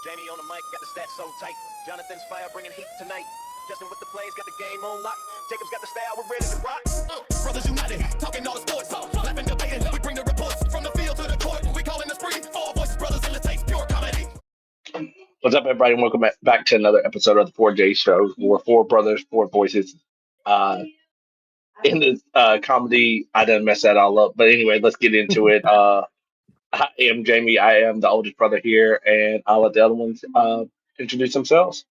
Jamie on the mic, got the stats so tight. Jonathan's fire bringing heat tonight. Justin with the plays, got the game on lock. Jacob's got the style, we're ready to rock. Brothers united, talking all the sports. Laughing, debating, we bring the reports from the field to the court. We calling the spree, four voices, brothers in the taste, pure comedy. What's up, everybody? And welcome back to another episode of the 4J Show. We're four brothers, four voices. In the comedy, I done mess that all up. But anyway, let's get into it. I am Jamie. I am the oldest brother here, and I'll let the other ones introduce themselves.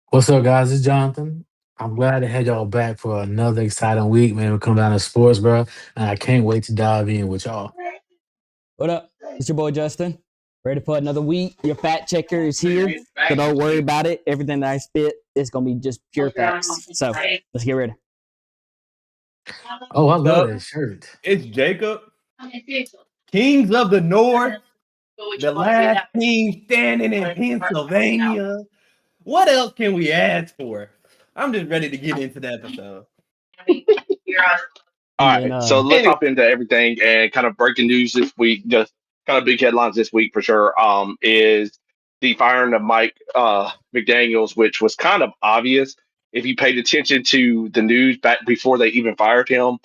What's up, guys? It's Jonathan. I'm glad to have y'all back for another exciting week, man. We come down to sports, bro, and I can't wait to dive in with y'all. What up? It's your boy Justin. Ready for another week. Your fact checker is here, so don't worry about it. Everything that I spit is gonna be just pure facts. So let's get ready. Oh, I love that shirt. It's Jacob. Kings of the North. The last king standing in Pennsylvania. What else can we ask for? I'm just ready to get into the episode. All right, so let's hop into everything and kind of breaking news this week. Just kind of big headlines this week for sure. Is the firing of Mike McDaniels, which was kind of obvious if you paid attention to the news back before they even fired him.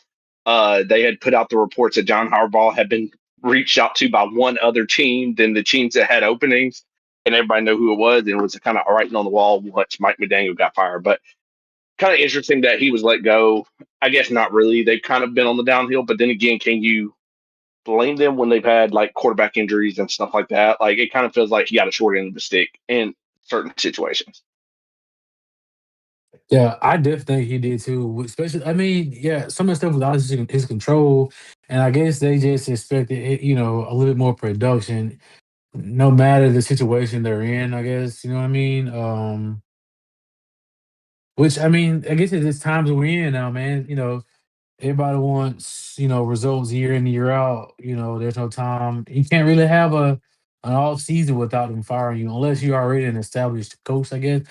They had put out the reports that John Harbaugh had been reached out to by one other team than the teams that had openings, and everybody knew who it was, and it was kind of writing on the wall once Mike McDaniel got fired. But kind of interesting that he was let go. I guess not really. They've kind of been on the downhill, but then again, can you blame them when they've had like quarterback injuries and stuff like that? Like it kind of feels like he got a short end of the stick in certain situations. Yeah, I definitely think he did too. Especially, I mean, yeah, some of the stuff was out of his control, and I guess they just expected, a little bit more production, no matter the situation they're in. I guess you know what I mean. Which I mean, I guess it's times we're in now, man. Everybody wants, results year in, year out. There's no time. You can't really have an off season without them firing you, unless you're already an established coach, I guess.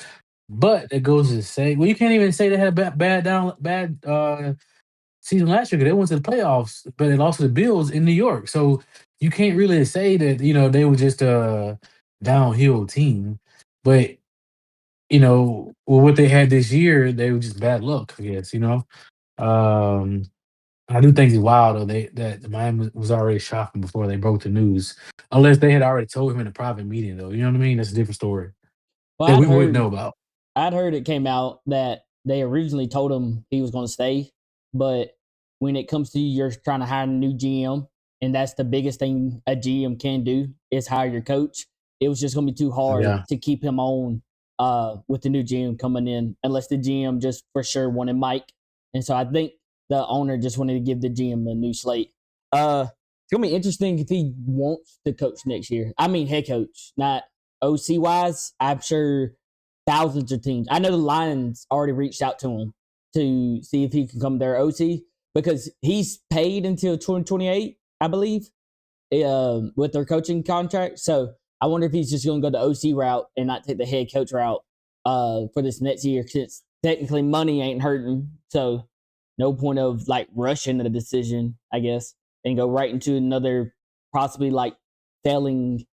But it goes to say, well, you can't even say they had a bad season last year because they went to the playoffs, but they lost to the Bills in New York. So you can't really say that they were just a downhill team. But with what they had this year, they were just bad luck, I guess. Um, I do think it's wild though that Miami was already shopping before they broke the news, unless they had already told him in a private meeting though. You know what I mean? That's a different story that we wouldn't know about. I'd heard it came out that they originally told him he was going to stay, but when it comes to you're trying to hire a new GM, and that's the biggest thing a GM can do is hire your coach. It was just going to be too hard to keep him on with the new GM coming in, unless the GM just for sure wanted Mike. And so I think the owner just wanted to give the GM a new slate. It's going to be interesting if he wants to coach next year. I mean, head coach, not OC wise. I'm sure thousands of teams. I know the Lions already reached out to him to see if he can come their OC because he's paid until 2028, I believe, with their coaching contract. So I wonder if he's just going to go the OC route and not take the head coach route for this next year, since technically money ain't hurting. So no point of like rushing the decision, I guess, and go right into another possibly like failing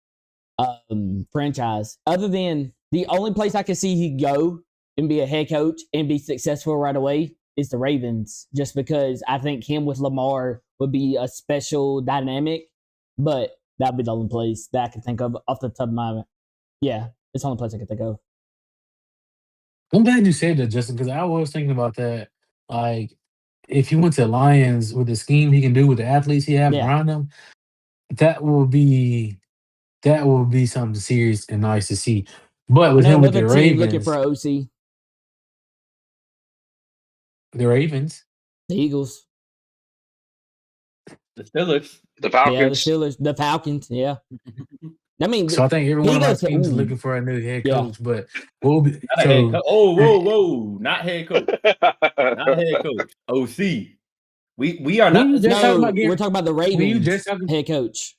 franchise. Other than the only place I can see he go and be a head coach and be successful right away is the Ravens, just because I think him with Lamar would be a special dynamic. But that'd be the only place that I can think of off the top of my head. Yeah, it's the only place I can think of. I'm glad you said that, Justin, because I was thinking about that. Like, if he went to Lions with the scheme he can do with the athletes he have around him, that will be something serious and nice to see. But with him with the Ravens, looking for an OC, the Ravens, the Eagles, The Steelers, the Falcons, yeah, the Steelers, the Falcons, yeah. I mean, so I think every one of our teams is looking for a new head coach. But we'll be whoa, not head coach, not head coach, OC. We are not. We're talking about the Ravens head coach.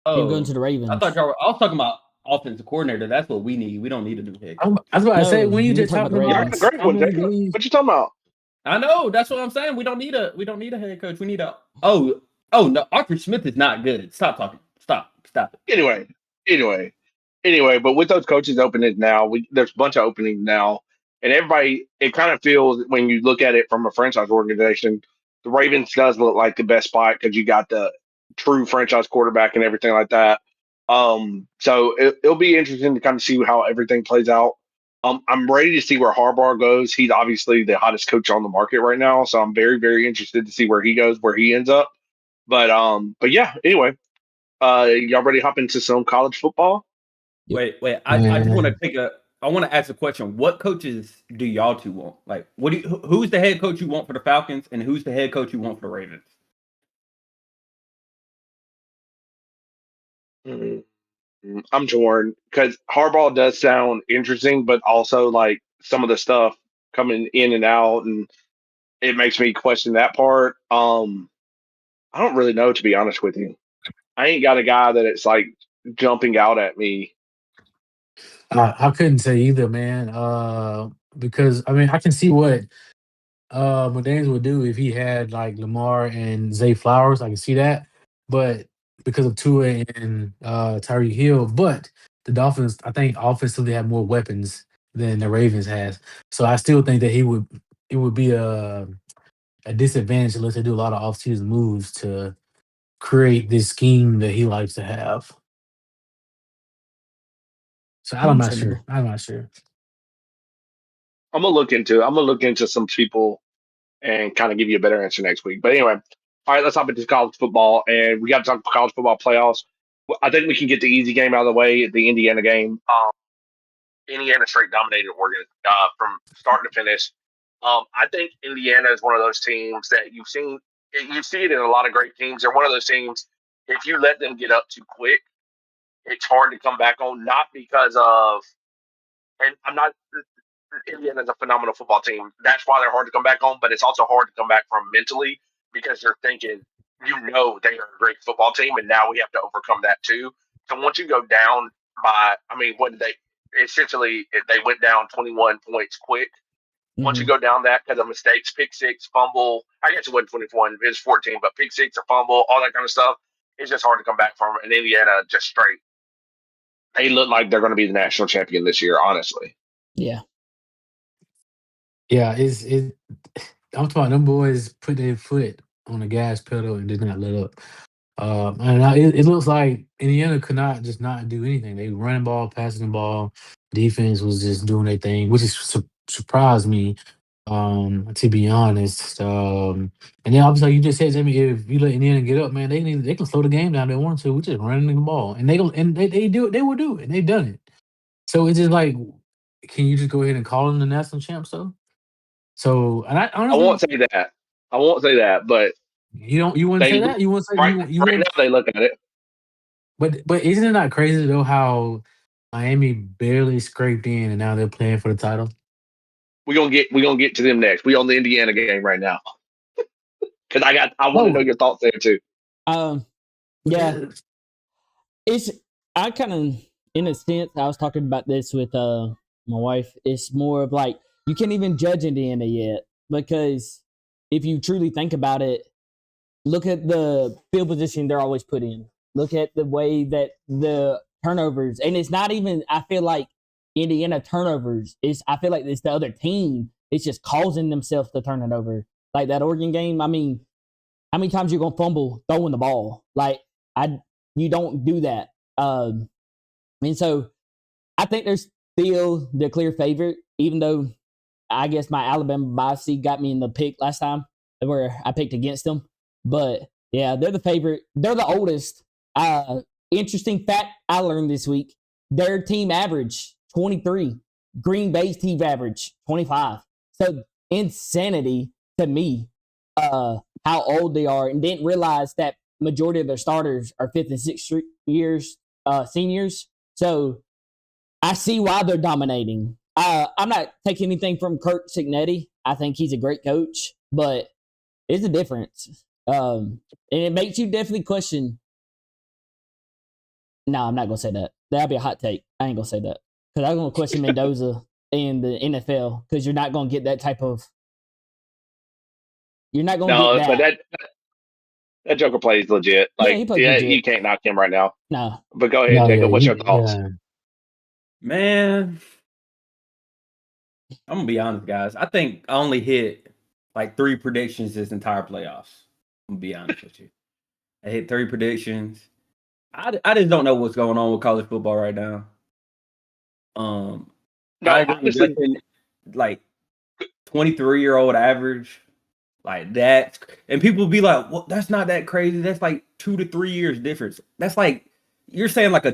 Him going to the Ravens. I was talking about offensive coordinator. That's what we need. We don't need a new head coach. That's what I say. When you just talking about the great one, Jacob. What you talking about? I know. That's what I'm saying. We don't need a head coach. We need a. Oh no, Arthur Smith is not good. Stop talking. Stop it. Anyway, anyway, but with those coaches openings now, there's a bunch of openings now, and everybody. It kind of feels when you look at it from a franchise organization, the Ravens does look like the best spot because you got the true franchise quarterback and everything like that. So it'll be interesting to kind of see how everything plays out. I'm ready to see where Harbaugh goes. He's obviously the hottest coach on the market right now, so I'm very, very interested to see where he goes, where he ends up. But yeah. Anyway, y'all ready to hop into some college football? Wait. I just want to Man, I want to ask a question. What coaches do y'all two want? Like, who's the head coach you want for the Falcons, and who's the head coach you want for the Ravens? Mm, I'm torn because Harbaugh does sound interesting, but also like some of the stuff coming in and out, and it makes me question that part. I don't really know, to be honest with you. I ain't got a guy that it's like jumping out at me. I couldn't say either, man. Because I mean, I can see what McDaniels would do if he had like Lamar and Zay Flowers. I can see that, but because of Tua and Tyreek Hill, but the Dolphins, I think, offensively have more weapons than the Ravens has. So I still think that he would. It would be a disadvantage unless they do a lot of offseason moves to create this scheme that he likes to have. So I'm not sure. Understandable. I'm not sure. I'm gonna look into some people and kind of give you a better answer next week. But anyway, all right, let's hop into college football, and we got to talk college football playoffs. I think we can get the easy game out of the way, the Indiana game. Indiana straight dominated Oregon from start to finish. I think Indiana is one of those teams that you've seen. You see it in a lot of great teams. They're one of those teams. If you let them get up too quick, it's hard to come back on. Not because of, and I'm not. Indiana's a phenomenal football team. That's why they're hard to come back on. But it's also hard to come back from mentally because you're thinking, they are a great football team, and now we have to overcome that too. So once you go down by, I mean, what did they? Essentially, they went down 21 points quick. Once you Hmm. go down that because of mistakes, pick six, fumble. I guess it wasn't 21, it was 14, but pick six, a fumble, all that kind of stuff. It's just hard to come back from. And Indiana just straight. They look like they're going to be the national champion this year, honestly. Yeah. Yeah, I'm talking about them boys put their foot on the gas pedal and did not let up. It looks like Indiana could not just not do anything. They running ball, passing the ball. Defense was just doing their thing, which is surprised me. To be honest. And then obviously like you just said to me, if you let Indiana get up, man, they can slow the game down. If they want to. We just running the ball, and they do it. They will do it. They've done it. So it's just like, can you just go ahead and call them the national champs though? So, and I I honestly, won't say that. I won't say that, but you wouldn't they say that. You wouldn't say you right now wouldn't. they look at it. But isn't it not crazy though how Miami barely scraped in and now they're playing for the title? We gonna get to them next. We on the Indiana game right now because I want to know Oh, your thoughts there too. Um. Yeah. It's I kind of, in a sense, I was talking about this with my wife. It's more of like you can't even judge Indiana yet because if you truly think about it, look at the field position they're always put in. Look at the way that the turnovers, and it's not even. I feel like Indiana turnovers is. I feel like it's the other team. It's just causing themselves to turn it over. Like that Oregon game. I mean, how many times you gonna fumble throwing the ball? Like I, you don't do that. And so I think they're still the clear favorite, even though I guess my Alabama bias got me in the pick last time where I picked against them. But yeah, they're the favorite. They're the oldest. Interesting fact I learned this week: their team average 23. Green Bay's team average 25. So insanity to me. How old they are, and didn't realize that majority of their starters are fifth and sixth years seniors. So I see why they're dominating. I'm not taking anything from Kurt Signetti. I think he's a great coach, but it's a difference. And it makes you definitely question. No, I'm not gonna say that. That'd be a hot take. I ain't gonna say that because I'm gonna question Mendoza in the NFL because you're not gonna get that type of. You're not gonna get No, but that. that Joker plays legit. Yeah, Like, he plays yeah, you legit. can't knock him right now. No, But go ahead, no, yeah, Jacob. What's your thoughts? yeah. Man, I'm gonna be honest, guys. I think I only hit like 3 predictions this entire playoffs. I'm gonna be honest with you. I hit 3 predictions. I just don't know what's going on with college football right now. No, I agree. honestly, Justin, like 23-year-old average, like that, and people be like, "Well, that's not that crazy. That's like 2 to 3 years difference." That's like you're saying like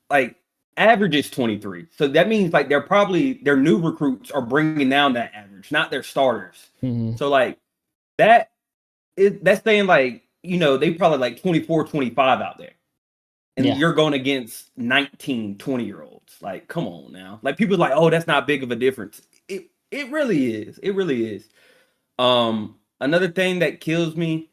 like average is 23, so that means like their new recruits are bringing down that average, not their starters. Mm-hmm. So like that that's saying like they probably like 24, 25 out there. And Yeah. you're going against 19, 20-year-olds. Like, come on now. Like people are like, oh, that's not big of a difference. It really is. It really is. Another thing that kills me,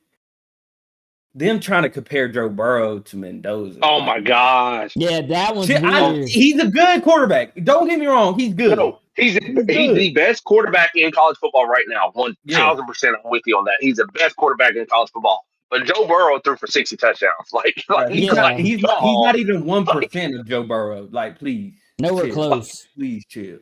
them trying to compare Joe Burrow to Mendoza. oh my gosh. Yeah, that one's Shit, weird. he's a good quarterback. Don't get me wrong, he's good. No, he's He's the best quarterback in college football right now. Yeah. 1,000% I'm with you on that. He's the best quarterback in college football. But Joe Burrow threw for 60 touchdowns. Right. He's Yeah. not even 1% of Joe Burrow. Like, please. Nowhere chill. close. Please chill.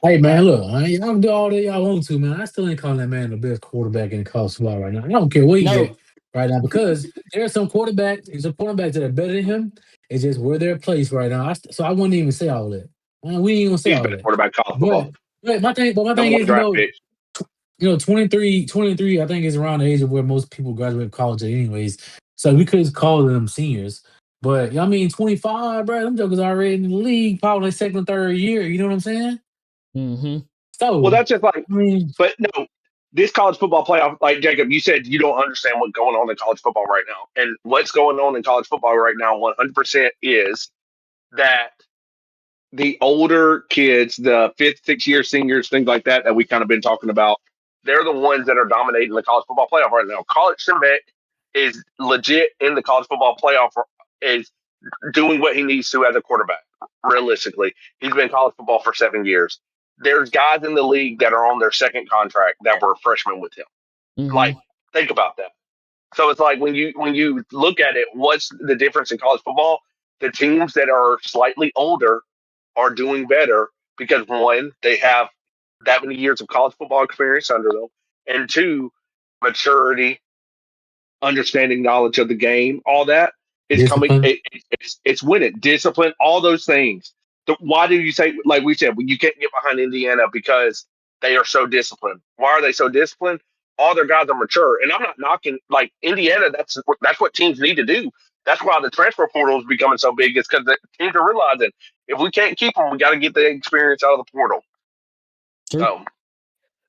Hey man, look, y'all can do all that y'all want to, man. I still ain't calling that man the best quarterback in college football right now. I don't care what he No. get right now because there are some quarterbacks that are better than him. It's just where they're placed right now. So I wouldn't even say all that. We ain't gonna say He's all the best that. quarterback in college football. But my thing Number one is, draft pick. 23, I think is around the age of where most people graduate college at anyways. So we could call them seniors. But I mean, 25, bro, them jokers already in the league, probably second, third year. You know what I'm saying? Mm-hmm. So Well, that's just like, I mean, but no, this college football playoff, like Jacob, you said you don't understand what's going on in college football right now. And what's going on in college football right now, 100% is that the older kids, the fifth, 6 year seniors, things like that we kind of been talking about, they're the ones that are dominating the college football playoff right now. College Shemet is legit in the college football playoff, is doing what he needs to as a quarterback. Realistically, he's been in college football for 7 years. There's guys in the league that are on their second contract that were freshmen with him. Mm-hmm. Like, think about that. So it's like when you look at it, what's the difference in college football? The teams that are slightly older are doing better because one, they have that many years of college football experience under them, and two, maturity, understanding, knowledge of the game, all that is coming. discipline. It's winning, discipline, all those things. So why do you say, like we said, you can't get behind Indiana because they are so disciplined? Why are they so disciplined? All their guys are mature, and I'm not knocking like Indiana. That's what teams need to do. That's why the transfer portal is becoming so big. It's because the teams are realizing if we can't keep them, we got to get the experience out of the portal. True. So,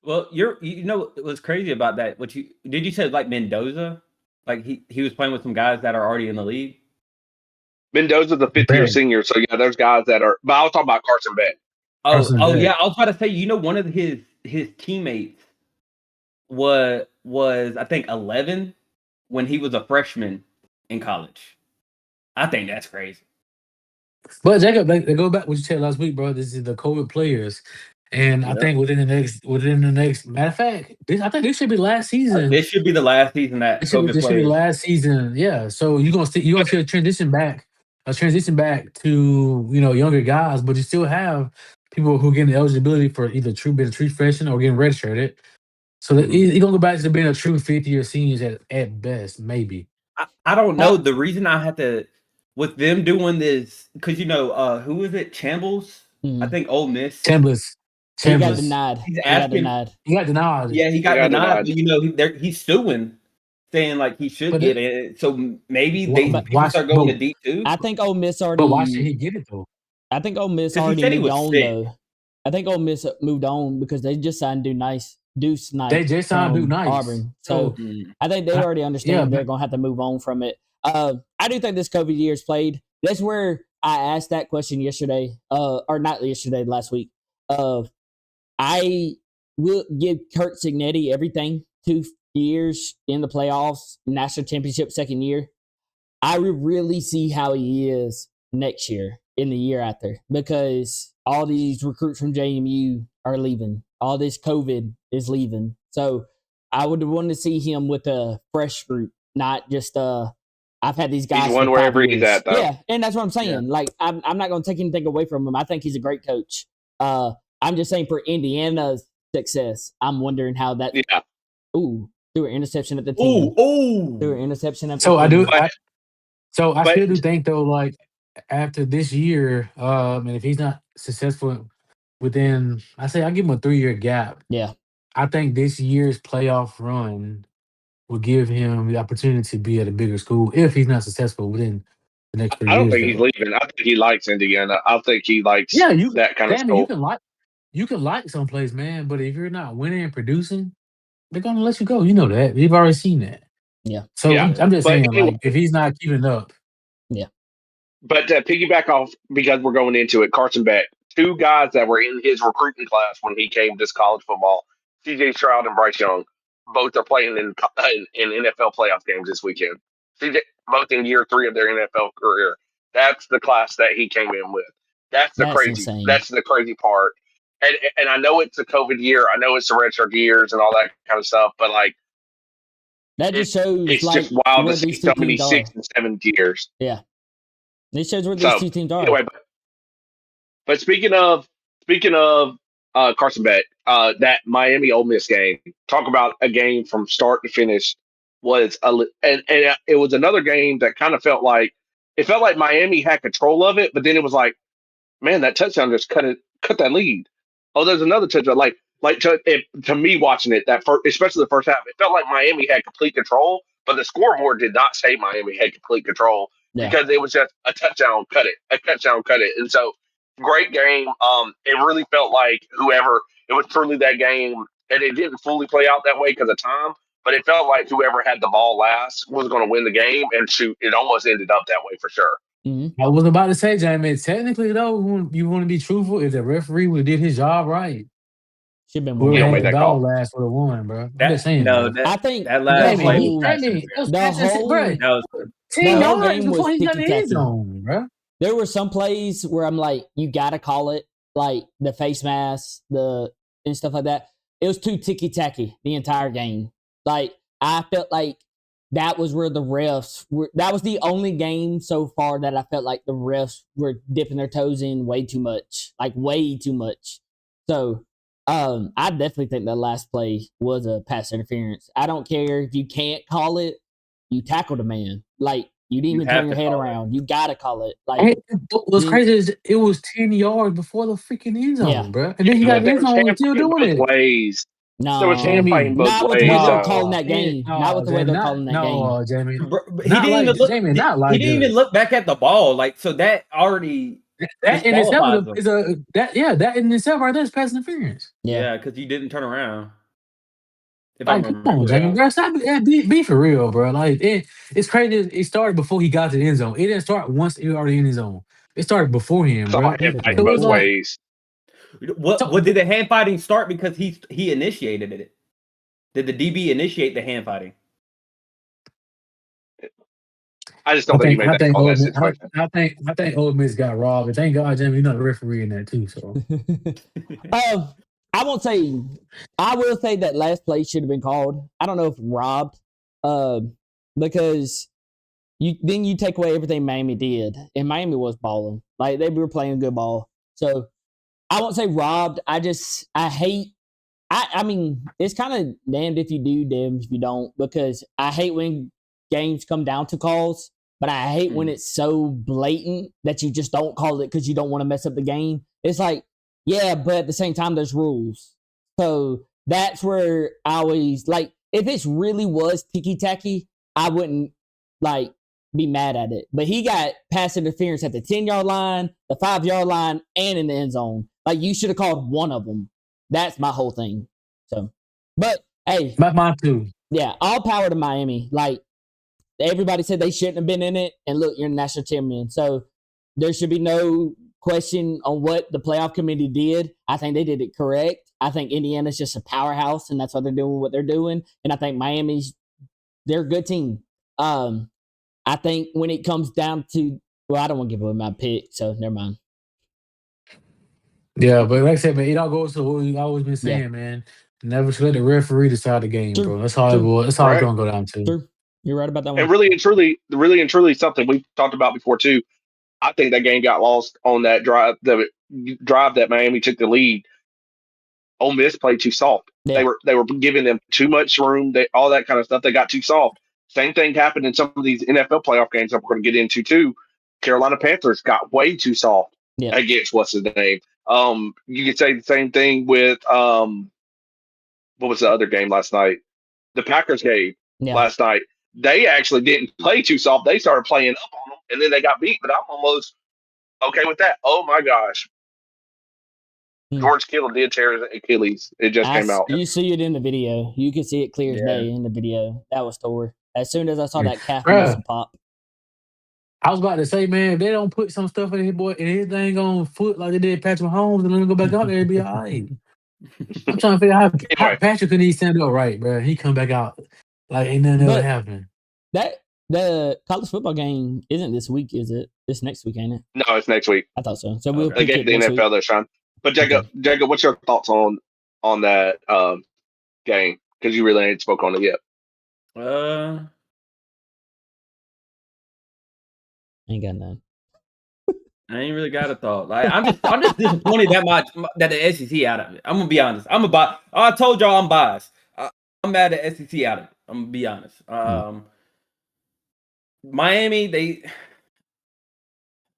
Well, you know what's crazy about that? What you say like Mendoza? Like he was playing with some guys that are already in the league. Mendoza's a fifth year Beck. senior, so yeah, there's guys that are. But I was talking about Carson Beck. Carson Beck. Yeah, I was about to say, one of his teammates was I think 11 when he was a freshman in college. I think that's crazy. But Jacob, they go back what you said last week, bro. This is the COVID players. And I think within the next matter of fact, I think this should be last season. This should be the last season that This should be last season. Yeah. So you're gonna see a transition back to younger guys, but you still have people who get the eligibility for either being a true freshman or getting redshirted. So you're gonna go back to being a true 5th-year seniors at best, maybe. I don't know. The reason I had to with them doing this because who is it? Chambliss? I think Ole Miss. Chambliss. He got denied. He's asking. He got denied. Yeah, he got denied. But, he's suing, saying like he should get it. So maybe people start going to D2. I think Ole Miss already. But why should he get it though? I think Ole Miss already moved on though. I think Ole Miss moved on because they just signed Deuce Knight. They just signed Deuce Knight. Auburn. So I think they already understand they're gonna have to move on from it. I do think this COVID year is played. That's where I asked that question yesterday, or not yesterday, last week. I will give Kurt Cignetti everything 2 years in the playoffs, national championship second year. I would really see how he is next year in the year after because all these recruits from JMU are leaving. All this COVID is leaving. So I would want to see him with a fresh group, not just I've had these guys He's for won 5 wherever he's years. at, though. Yeah, and that's what I'm saying. Yeah. Like, I'm not going to take anything away from him. I think he's a great coach. I'm just saying for Indiana's success, I'm wondering how that. Yeah. Ooh, threw an interception at the 10. Threw an interception at the So 10. I do. But- I but- still do think though, like after this year, and if he's not successful within, I give him a 3-year gap. Yeah. I think this year's playoff run will give him the opportunity to be at a bigger school if he's not successful within the next 3 I don't years. think he's leaving. I think he likes Indiana. I think he likes that kind of Damn it, school. you can like someplace, man, but if you're not winning and producing, they're gonna let you go. You know that. We've already seen that. Yeah. So Yeah. I'm just But saying, anyway- like, if he's not keeping up, But to piggyback off, because we're going into it, Carson Beck, 2 guys that were in his recruiting class when he came to college football, C.J. Stroud and Bryce Young, both are playing in NFL playoff games this weekend. C.J. both in year 3 of their NFL career. That's the class that he came in with. That's insane. That's the crazy part. And I know it's a COVID year. I know it's the redshirt years and all that kind of stuff. But like, That just shows it's like just wild where to see these two so many teams 6 are. and 7 years. Yeah. It shows where these So, two teams are. anyway, but speaking of Carson Beck, that Miami Ole Miss game. Talk about a game from start to finish was and it was another game that kind of felt like Miami had control of it, but then it was like, man, that touchdown just cut that lead. Oh, there's another touchdown. To me watching it especially the first half, it felt like Miami had complete control, but the scoreboard did not say Miami had complete control because it was just a touchdown, cut it. And so great game. It really felt like it was truly that game, and it didn't fully play out that way because of time, but it felt like whoever had the ball last was going to win the game, and shoot, it almost ended up that way for sure. Mm-hmm. I was about to say, Jamie, technically though, you want to be truthful, if the referee would have did his job right, Should have been whoever don't had make the that ball call. last would have won, bro. I'm That, just saying, no, bro. I think that last the play whole- was pass Jamie, interference. it was the pass interference, whole- bro. That was 10 the whole yards game was before he got in the end ticky-tacky. zone, bro. There were some plays where I'm like, you gotta call it, like the face mask, and stuff like that. It was too ticky tacky the entire game. Like I felt like that was where the refs were. That was the only game so far that I felt like the refs were dipping their toes in way too much, like way too much. So I definitely think that last play was a pass interference. I don't care if you can't call it. You tackled a man. Like you didn't You even have turn your to head call it. around. You gotta call it. Like Hey, what's then- crazy is it was 10 yards before the freaking end zone, Yeah. bro. And then he got in the end zone and still doing it. Ways. no, There was handfighting both not with the ways. way they were So. calling that game. Not with the way they're Jamie, calling that game. Jamie. Bro, he Not didn't like even look. Jamie, not he like didn't even this. look back at the ball. Like so, that already That in itself disqualifies him. that in itself right there is pass interference. Yeah. because you didn't turn around. If Like, come on, Jamie, bro. Stop it. Be for real, bro. Like, it's crazy. It started before he got to the end zone. It didn't start once he was already in his zone. It started before him, Saw bro. him fight So it both was like, ways. What did the hand fighting start because he initiated it? Did the DB initiate the hand fighting? I just don't think he made that call in that situation. I think Ole Miss got robbed. And thank God, Jamie, you're not a referee in that too. So I won't say. I will say that last play should have been called. I don't know if robbed, because you take away everything Miami did, and Miami was balling. Like they were playing good ball. So I won't say robbed. I hate. I mean, it's kind of damned if you do, damned if you don't, because I hate when games come down to calls, but I hate when it's so blatant that you just don't call it because you don't want to mess up the game. It's like, yeah, but at the same time, there's rules. So that's where I always, like, if it really was ticky-tacky, I wouldn't, like, be mad at it. But he got pass interference at the 10-yard line, the 5-yard line, and in the end zone. Like, you should have called one of them. That's my whole thing. So, but, hey. mine too. Yeah, all power to Miami. Like, everybody said they shouldn't have been in it, and look, you're national champion. So there should be no question on what the playoff committee did. I think they did it correct. I think Indiana's just a powerhouse, and that's why they're doing what they're doing. And I think they're a good team. I think when it comes down to, well, I don't want to give away my pick, so never mind. Yeah, but like I said, man, it all goes to what we've always been saying, man. Never let the referee decide the game, bro. That's how it was. That's how it's gonna go down to. True. You're right about that And one. really and truly, something we talked about before too. I think that game got lost on that drive. The drive that Miami took the lead. Ole Miss played too soft. Yeah. They were giving them too much room. All that kind of stuff. They got too soft. Same thing happened in some of these NFL playoff games that we're going to get into too. Carolina Panthers got way too soft Yeah. against what's his name. You could say the same thing with what was the other game last night? The Packers game Yeah. last night. They actually didn't play too soft. They started playing up on them, and then they got beat. But I'm almost okay with that. Oh my gosh. George Kittle did tear his Achilles. It just came out. You see it in the video. You can see it clear as day in the video. That was tore. As soon as I saw that calf muscle pop. I was about to say, man, if they don't put some stuff in his thing on foot like they did Patrick Mahomes and let him go back out there, it'd be all right. I'm trying to figure out how Anyway. Patrick couldn't even stand up right, bro. He come back out like ain't nothing ever happening. The college football game isn't this week, is it? It's next week, ain't it? No, it's next week. I thought so. So we'll They pick gave it the next NFL week. their shine. But Jacob, what's your thoughts on that game? Because you really ain't spoke on it yet. Ain't got none. I ain't really got a thought. Like I'm just disappointed that the SEC out of it. I'm gonna be honest. I told y'all I'm biased. I'm mad at SEC out of it. I'm gonna be honest. Miami, they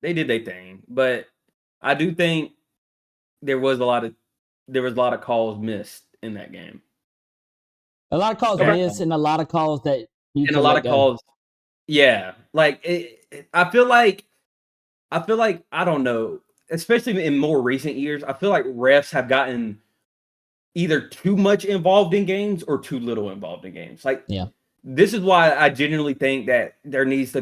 did their thing, but I do think there was a lot of calls missed in that game. A lot of calls missed, and a lot of calls that you and a lot of calls. Yeah, like I feel like I don't know, especially in more recent years. I feel like refs have gotten either too much involved in games or too little involved in games. Like, this is why I genuinely think that refs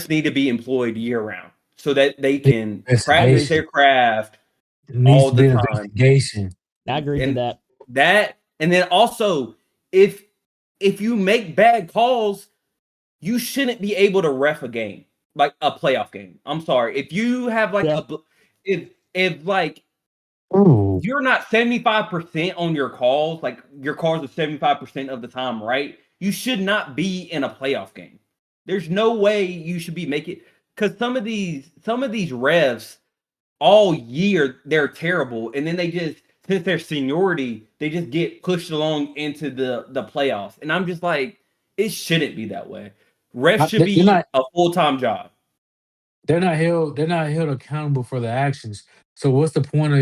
need to be employed year round so that they can practice their craft all the time. Investigation. I agree with that. And then also, if you make bad calls, you shouldn't be able to ref a game, like a playoff game. I'm sorry. If you have like if like you're not 75% on your calls, like your calls are 75% of the time right, you should not be in a playoff game. There's no way you should be making, because some of these refs all year they're terrible, and then they just, since their seniority, they just get pushed along into the playoffs. And I'm just like, it shouldn't be that way. Refs should be a full-time job. They're not held accountable for their actions. So what's the point?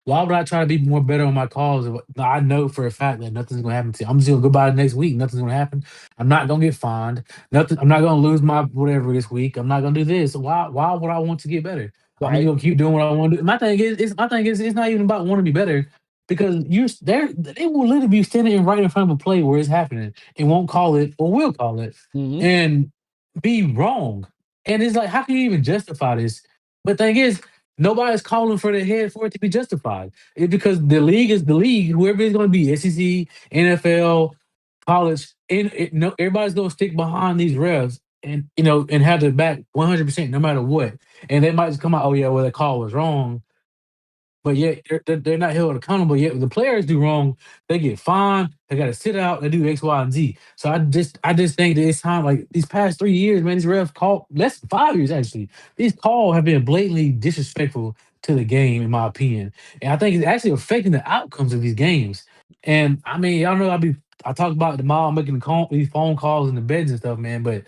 Why would I try to be more better on my calls if I know for a fact that nothing's gonna happen to me? I'm just gonna go by the next week. Nothing's gonna happen. I'm not gonna get fined. Nothing. I'm not gonna lose my whatever this week. I'm not gonna do this. Why would I want to get better? I'm just gonna keep doing what I want to do. My thing is it's not even about wanting to be better, because they will literally be standing right in front of a play where it's happening and won't call it or will call it and be wrong. And it's like, how can you even justify this? But the thing is, nobody's calling for the head for it to be justified. It's because the league is the league. Whoever it's going to be, SEC, NFL, college, everybody's going to stick behind these refs and and have their back 100% no matter what. And they might just come out, oh yeah, well the call was wrong. But yet they're not held accountable. Yet when the players do wrong, they get fined. They got to sit out. They do X, Y, and Z. So I just think that it's time. Like these past 3 years, man, these refs call less than 5 years actually. These calls have been blatantly disrespectful to the game, in my opinion. And I think it's actually affecting the outcomes of these games. And I mean, y'all know I talk about the mom making these phone calls in the beds and stuff, man. But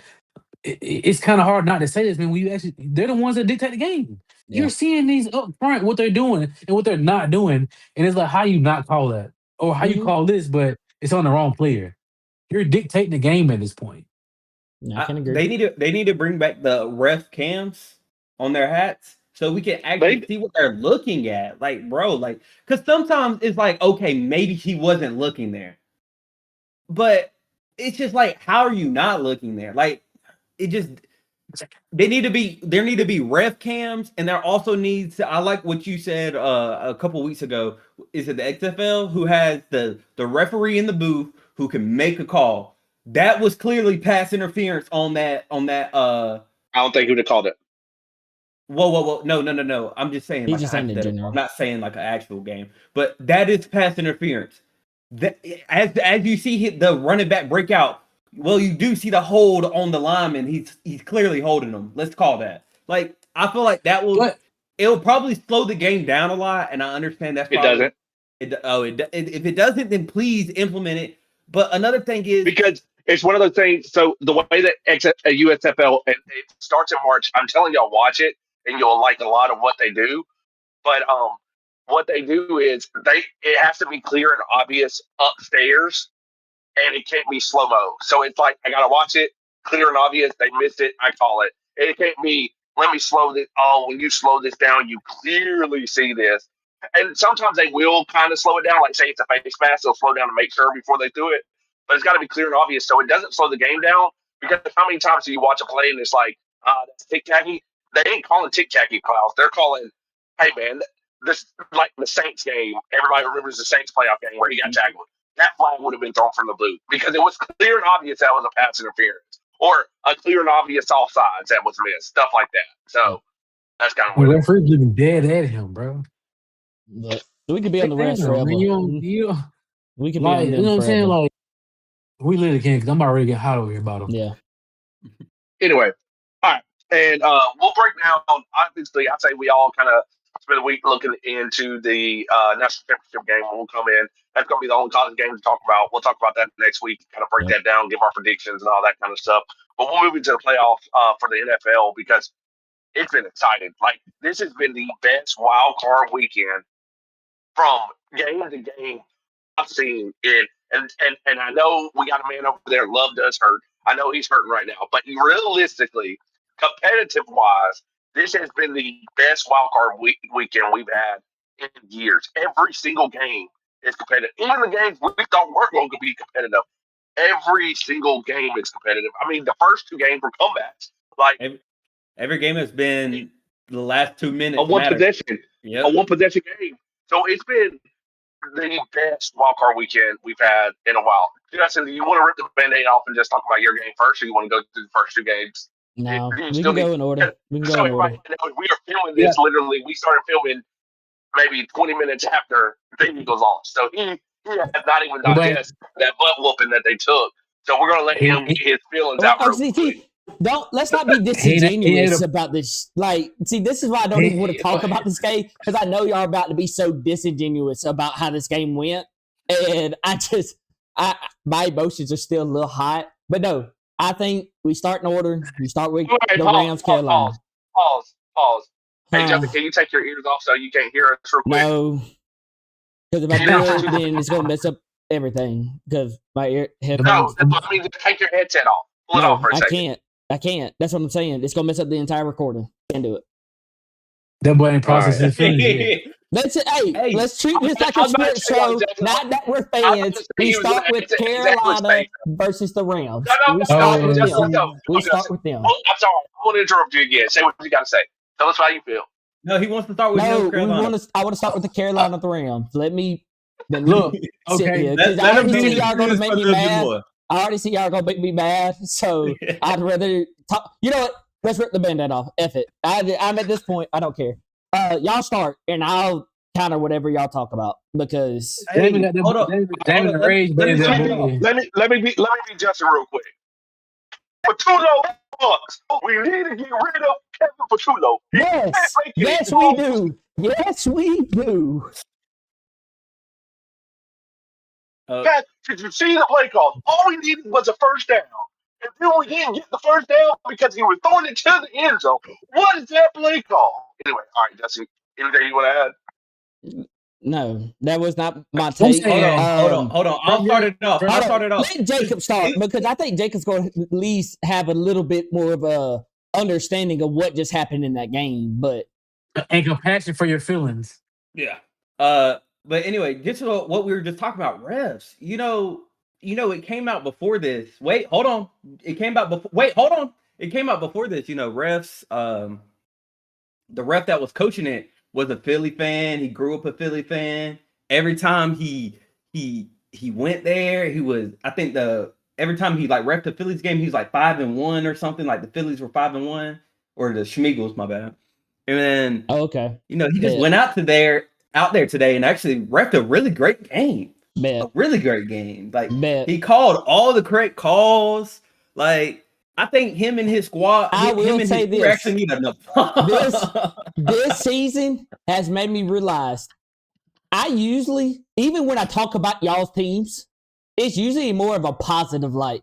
it's kind of hard not to say this, man. When they're the ones that dictate the game. You're seeing these up front, what they're doing and what they're not doing. And it's like, how you not call that? Or how you call this, but it's on the wrong player. You're dictating the game at this point. I can agree. They need to bring back the ref cams on their hats so we can actually see what they're looking at. Like, bro, like, because sometimes it's like, okay, maybe he wasn't looking there. But it's just like, how are you not looking there? Like, there need to be ref cams, and there also needs to, I like what you said a couple weeks ago. Is it the XFL who has the referee in the booth who can make a call? That was clearly pass interference on that. I don't think he would have called it. Whoa. No. I'm just saying, He's just saying in general. I'm not saying like an actual game, but that is pass interference. as you see the running back breakout, well, you do see the hold on the lineman. He's clearly holding him. Let's call that. Like, I feel like it'll probably slow the game down a lot, and I understand that's probably if it doesn't, then please implement it. But another thing is because it's one of those things. So the way that USFL it starts in March, I'm telling y'all, watch it, and you'll like a lot of what they do. But what they do is it has to be clear and obvious upstairs, and it can't be slow mo. So it's like I gotta watch it, clear and obvious. They missed it, I call it. It can't be let me slow this. Oh, when you slow this down, you clearly see this. And sometimes they will kind of slow it down. Like say it's a face mask, they'll slow down to make sure before they do it. But it's got to be clear and obvious, so it doesn't slow the game down. Because how many times do you watch a play and it's like that's tic tacky? They ain't calling tic tacky, Klaus. They're calling, hey man, this like the Saints game. Everybody remembers the Saints playoff game where he got tackled. That flag would have been thrown from the blue because it was clear and obvious that was a pass interference or a clear and obvious offsides that was missed, stuff like that. So that's kind of Well, weird. that freak looking dead at him, bro. But we could be on the rest forever. We could be like, on them you know what I'm forever. saying? Like, we literally can't because I'm already getting hot over here about him. Yeah. Anyway, all right. And we'll break down, obviously, I'd say we all kind of spend a week looking into the national championship game when we'll come in. That's going to be the only college game to talk about. We'll talk about that next week, kind of break that down, give our predictions and all that kind of stuff. But we'll move into the playoffs for the NFL because it's been exciting. Like, this has been the best wild card weekend from game to game I've seen it. And I know we got a man over there, Love does hurt. I know he's hurting right now. But realistically, competitive wise, this has been the best wild card weekend we've had in years. Every single game is competitive. Even the games we thought weren't going to be competitive, every single game is competitive. I mean, the first two games were comebacks. Like every game has been the last 2 minutes. A one possession game. So it's been the best wild card weekend we've had in a while. Justin, do you want to rip the Band-Aid off and just talk about your game first, or you want to go through the first two games? No, we can go in order. We can go in order. We are filming this literally. We started filming maybe 20 minutes after the Eagles lost. So he has not even digest that butt whooping that they took. So we're gonna let him get his feelings out. Let's not be disingenuous about this. Like, see, this is why I don't even want to talk about this game because I know y'all about to be so disingenuous about how this game went, and my emotions are still a little hot. But no, I think we start in order. We start with the Rams, Carolina. Pause. Hey, Justin, can you take your ears off so you can't hear us real quick? No, because if I do it, then it's gonna mess up everything. Because my headphones. No, I mean, take your headset off. Pull it off for a second. I can't. That's what I'm saying. It's gonna mess up the entire recording. Can't do it. That boy ain't processing feelings. That's it. Hey, let's treat this like a sports show. Not that we're fans. We start with Carolina versus the Rams. We start with them. I'm sorry. I want to interrupt you again. Say what you got to say. Tell us how you feel. No, he wants to start with Carolina. I want to start with the Carolina the Rams. Let me look. Okay. I already see y'all going to make me mad. I already see y'all going to make me mad. So I'd rather talk. You know what? Let's rip the Band-Aid off. F it. I'm at this point. I don't care. Y'all start, and I'll counter whatever y'all talk about because. Let me be Justin real quick. Patullo bucks. We need to get rid of Kevin Patullo. Yes, we do. Yes, we do. Pat, did you see the play call? All we needed was a first down. And then we didn't get the first down because he was throwing it to the end zone. What is that play call? Anyway, all right, Justin, anything you want to add? No, that was not my take. Hold on. I'll start it off. Let Jacob start because I think Jacob's going to at least have a little bit more of a understanding of what just happened in that game, and compassion for your feelings. Yeah. But anyway, just what we were just talking about, refs. You know, it came out before this. Wait, hold on. It came out before. Wait, hold on. It came out before this. You know, refs. The ref that was coaching it was a Philly fan. He grew up a Philly fan. Every time he went there, he was. I think every time he like reffed the Phillies game, he was like 5-1 or something. Like the Phillies were 5-1, or the Schmeagles, my bad. And then okay, he just went out there today and actually reffed a really great game. Bet. a really great game. Like Bet. he called all the correct calls. Like I think him and his squad, I will him and say his crew this. actually need enough. This season has made me realize I usually, even when I talk about y'all's teams, it's usually more of a positive light.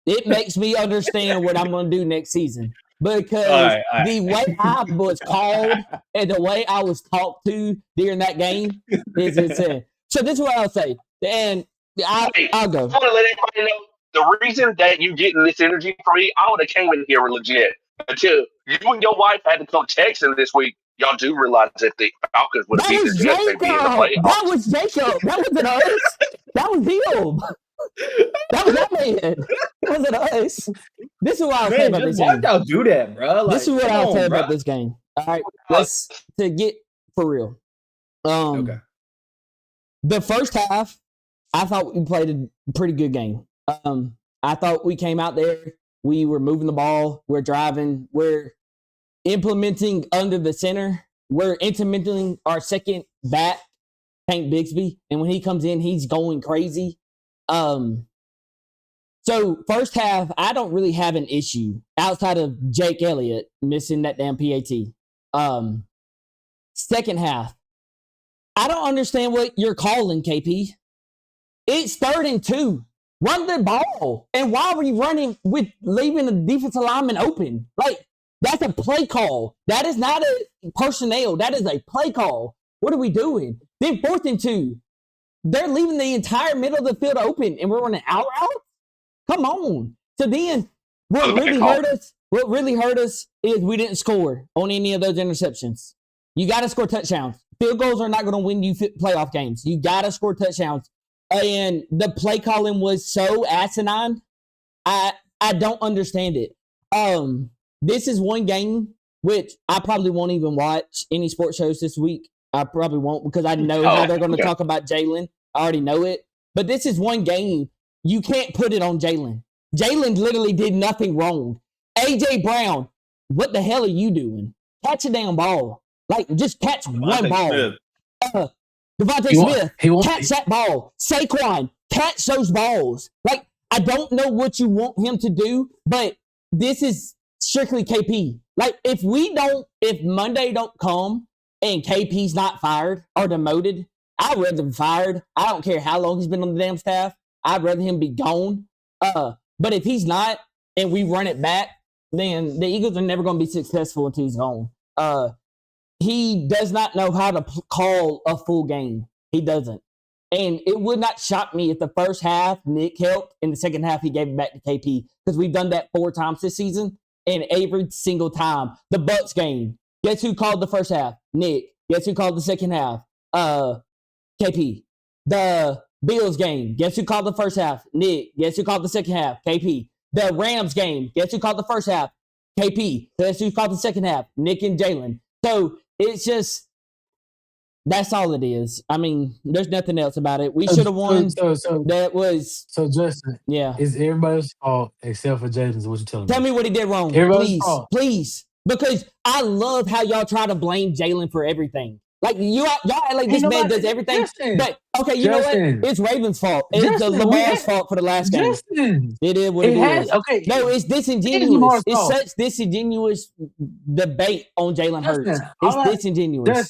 It makes me understand what I'm going to do next season because All right. the way I was called and the way I was talked to during that game is insane. So this is what I'll say, and I'll go. I want to let everybody know the reason that you getting this energy from me. I would have came in here legit until you and your wife had to come texting this week. Y'all do realize that the Falcons would have That beat was the Jets, they'd be in the Jacob. playoffs. That was Jacob. That wasn't us. That was him. That was that man. It wasn't us. This is what I'll say about this Why game. y'all do that, bro? Like, This is what come I'll on, say bro. about this game. All right, let's to get for real. Okay. The first half, I thought we played a pretty good game. I thought we came out there, we were moving the ball, we're driving, we're implementing under the center, we're implementing our second back, Tank Bigsby, and when he comes in, he's going crazy. So first half, I don't really have an issue outside of Jake Elliott missing that damn PAT. Second half, I don't understand what you're calling, KP. It's 3rd and 2. Run the ball. And why were you running with leaving the defensive lineman open? Like, that's a play call. That is not a personnel. That is a play call. What are we doing? Then 4th and 2. They're leaving the entire middle of the field open and we're running out routes? Come on. So then what really hurt us is we didn't score on any of those interceptions. You got to score touchdowns. Field goals are not going to win you playoff games. You got to score touchdowns. And the play calling was so asinine. I don't understand it. This is one game which I probably won't even watch any sports shows this week. I probably won't because I know how they're going to talk about Jalen. I already know it. But this is one game you can't put it on Jalen. Jalen literally did nothing wrong. AJ Brown, what the hell are you doing? Catch a damn ball. Like, just catch one ball. Devontae Smith, catch that ball. Saquon, catch those balls. Like, I don't know what you want him to do, but this is strictly KP. Like, if Monday don't come and KP's not fired or demoted, I'd rather be fired. I don't care how long he's been on the damn staff. I'd rather him be gone. But if he's not and we run it back, then the Eagles are never going to be successful until he's gone. He does not know how to call a full game. He doesn't. And it would not shock me if the first half Nick helped and the second half he gave it back to KP because we've done that 4 times this season. And every single time, the Bucs game, guess who called the first half? Nick. Guess who called the second half? KP. The Bills game, guess who called the first half? Nick. Guess who called the second half? KP. The Rams game, guess who called the first half? KP. Guess who called the second half? Nick and Jalen. So it's just, that's all it is. I mean, there's nothing else about it. We should have won. So Justin, yeah. It's everybody's fault except for Jalen's. What you telling me? Tell me what he did wrong, please. Because I love how y'all try to blame Jalen for everything. Like y'all act like this man does everything. Justin, but okay, you know what? It's Ravens' fault. It's Lamar's fault for the last game. It is what it is. Okay, no, it's disingenuous. It's such disingenuous debate on Jalen Hurts. It's disingenuous.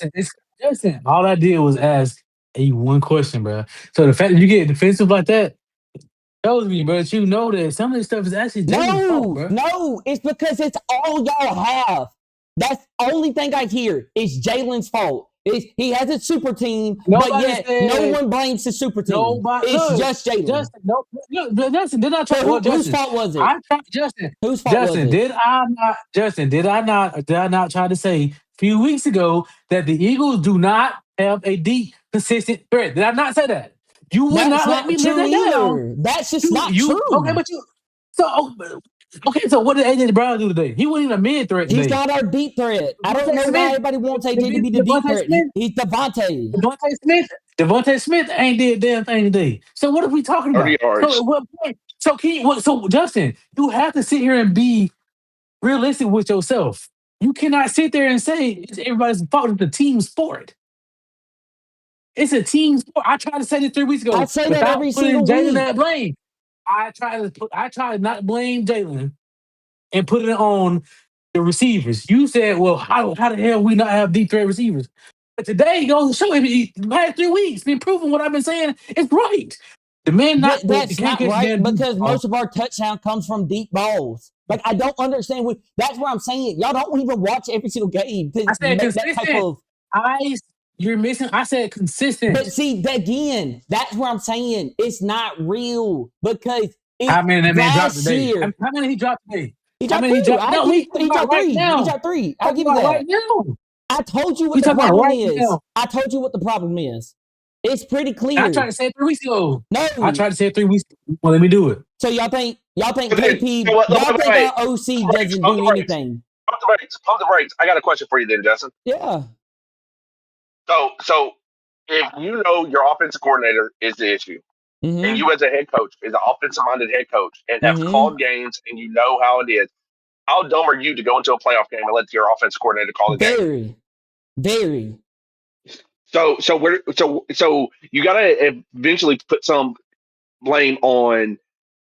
Justin, all I did was ask a one question, bro. So the fact that you get defensive like that tells me, bro, that you know that some of this stuff is actually Jalen's fault, bro. No, it's because it's all y'all have. That's the only thing I hear is Jalen's fault. He has a super team, but yet no one blames the super team. It's just Jalen. Justin, did I try? Whose fault was it? Justin. Whose fault was it? Did I not try to say a few weeks ago that the Eagles do not have a deep, consistent threat? Did I not say that? You would not let me live that down. That's just not true. Okay, but you. So what did AJ Brown do today? He wasn't even a mid threat today. He's not our deep threat. I don't know why everybody wants AJ to be the deep threat. He's Devontae. Devontae Smith ain't did a damn thing today. So what are we talking about? So at what point? So Justin, you have to sit here and be realistic with yourself. You cannot sit there and say it's everybody's fault. It's the team sport. It's a team sport. I tried to say this 3 weeks ago I say that without every putting single Jalen week. that blame. I tried to not blame Jalen and put it on the receivers. You said, well, how the hell we not have deep threat receivers? But today, you know, show me the last 3 weeks, been proving what I've been saying is right. The man not the That's can't not catch right damn deep because ball. most of our touchdown comes from deep balls. Like, I don't understand. That's where I'm saying y'all don't even watch every single game to I said make that type consistent. of. You're missing. I said consistent. But see, again, that's where I'm saying it's not real because How many that man dropped last today? year How many he dropped today? he How dropped many he two. dropped? No, we talking He about dropped right three. He now. dropped three. I'll Talking give you about right that. now. I told you what We the talking about problem right is. now. I told you what the problem is. It's pretty And clear. I tried to say it 3 weeks ago. No. I tried to say it 3 weeks ago. Well, let me do it. So y'all think But then, KP? so what, Y'all think wait. our OC Pump doesn't the do brakes. anything? Pump the brakes. Pump the brakes. I got a question for you then, Justin. Yeah. So if you know your offensive coordinator is the issue, and Mm-hmm. you as a head coach is an offensive minded head coach and have Mm-hmm. called games and you know how it is, how dumb are you to go into a playoff game and let your offensive coordinator call the game? Very, very. So you got to eventually put some blame on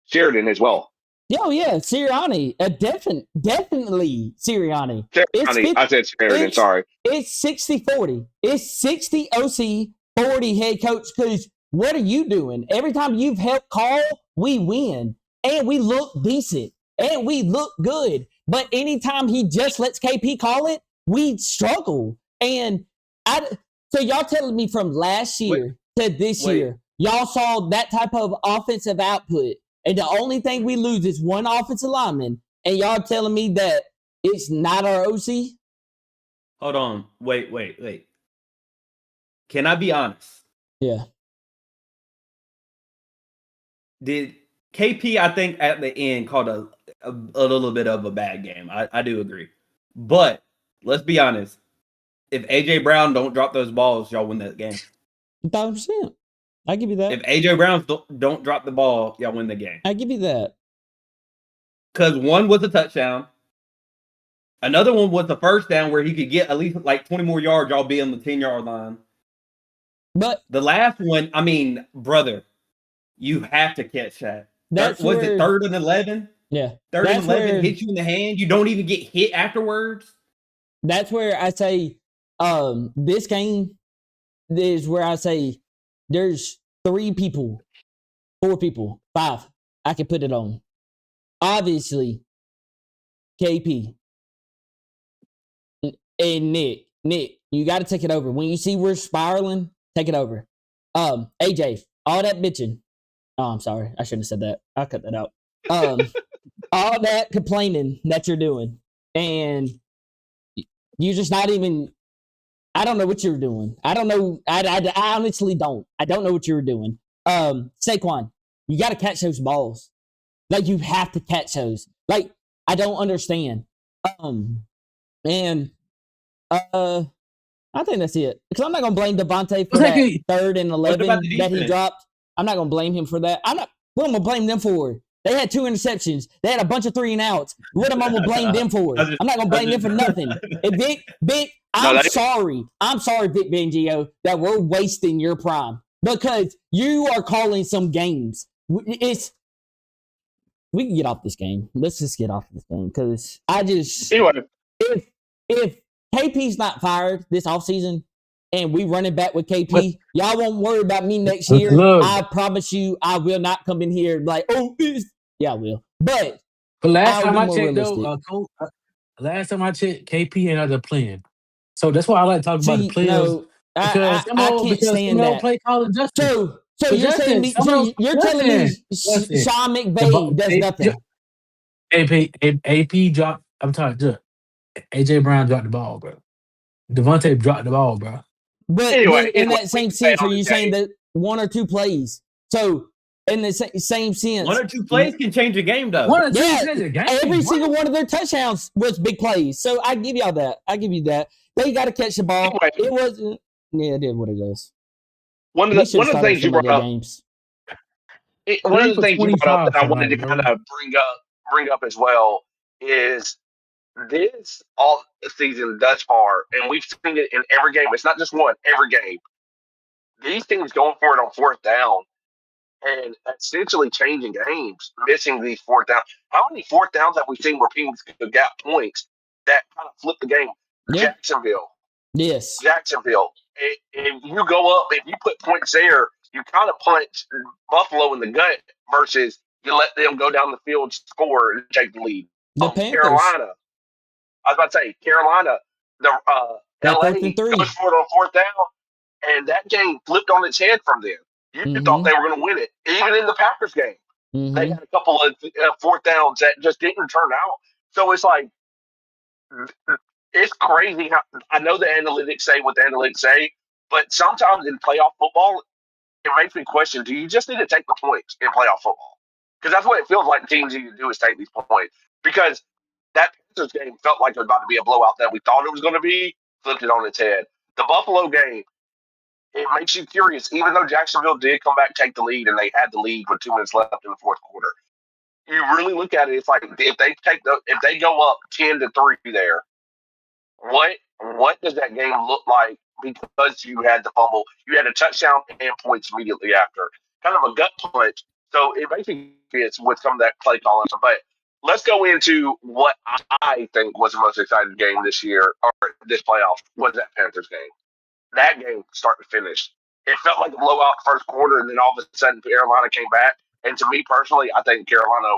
Sheridan as well. Oh yeah, Sirianni. Definitely Sirianni. I said Sheridan. Sorry. It's 60-40. It's 60 OC, 40 head coach. Because what are you doing? Every time you've helped call, we win. And we look decent. And we look good. But anytime he just lets KP call it, we struggle. And so y'all telling me from last year to this year, y'all saw that type of offensive output. And the only thing we lose is one offensive lineman. And y'all telling me that it's not our OC? Hold on. Wait. Can I be honest? Yeah. Did KP, I think, at the end called a little bit of a bad game. I do agree. But let's be honest. If AJ Brown don't drop those balls, y'all win that game. 1,000%. I give you that. If AJ Brown don't drop the ball, y'all win the game. I give you that. Because one was a touchdown. Another one was the first down where he could get at least like 20 more yards, y'all be on the 10-yard line. But the last one, I mean, brother, you have to catch that. That's was it 3rd and 11? Yeah. 3rd and 11 hits you in the hand. You don't even get hit afterwards. That's where I say this game is where I say there's 3 people, 4 people, 5 I can put it on. Obviously, KP and Nick, you got to take it over. When you see we're spiraling, take it over. AJ, all that bitching. Oh, I'm sorry. I shouldn't have said that. I'll cut that out. All that complaining that you're doing. And you're just not even, I don't know what you're doing. I don't know. I honestly don't. I don't know what you were doing. Saquon, you got to catch those balls. Like, you have to catch those. Like, I don't understand. And I think that's it. Because I'm not going to blame Devontae for that 3rd and 11 that he dropped. I'm not going to blame him for that. What am I going to blame them for? They had 2 interceptions. They had a bunch of 3 and outs. What am I going to blame them for? I'm not going to blame them for nothing. And Vic, I'm sorry. I'm sorry, Vic Bangio, that we're wasting your prime. Because you are calling some games. We can get off this game. Let's just get off this game. Because Anyway. If KP's not fired this offseason and we running back with KP, y'all won't worry about me next year. I promise you, I will not come in here like, yeah, I will. But last time I checked, though, last time I checked, KP ain't out there playing. So that's why I like talking about the players. No, I can't stand that. Play Colin Justin. So you're telling me Sean McVay does nothing. AP dropped. I'm talking. AJ Brown dropped the ball, bro. Devontae dropped the ball, bro. But anyway, in that same sense, are you saying that 1 or 2 plays? So in the same sense, 1 or 2 plays can change a game, though. 1 or 2 change a game. Every single one of their touchdowns was big plays. So I give y'all that. I give you that. They got to catch the ball. Anyway, it wasn't. Yeah, it did what it is. One of the things you brought up. One of the things you brought up that I wanted to kind of bring up as well is this all season thus far, and we've seen it in every game. It's not just one, every game. these teams going for it on fourth down and essentially changing games, missing these fourth downs. How many fourth downs have we seen where teams got points that kind of flip the game? Yeah. Jacksonville. Yes. If you go up, if you put points there, you kind of punch Buffalo in the gut versus you let them go down the field, score, and take the lead. The Panthers. Carolina, I was about to say, Carolina, the That LA 4th and 3. goes for it on fourth down, and that game flipped on its head from them. You thought they were going to win it. Even in the Packers game, they had a couple of fourth downs that just didn't turn out. So it's like, it's crazy how I know the analytics say what the analytics say, but sometimes in playoff football, it makes me question: do you just need to take the points in playoff football? Because that's what it feels like teams need to do is take these points. Because that Panthers game felt like it was about to be a blowout that we thought it was going to be, flipped it on its head. The Buffalo game, it makes you curious. Even though Jacksonville did come back, take the lead, and they had the lead with 2 minutes left in the fourth quarter, you really look at it. It's like if they go up 10-3 there. What does that game look like? Because you had the fumble, you had a touchdown and points immediately after, kind of a gut punch. So it basically fits with some of that play calling. But let's go into what I think was the most exciting game this year or this playoff was that Panthers game. That game, start to finish, it felt like a blowout first quarter, and then all of a sudden Carolina came back. And to me personally, I think Carolina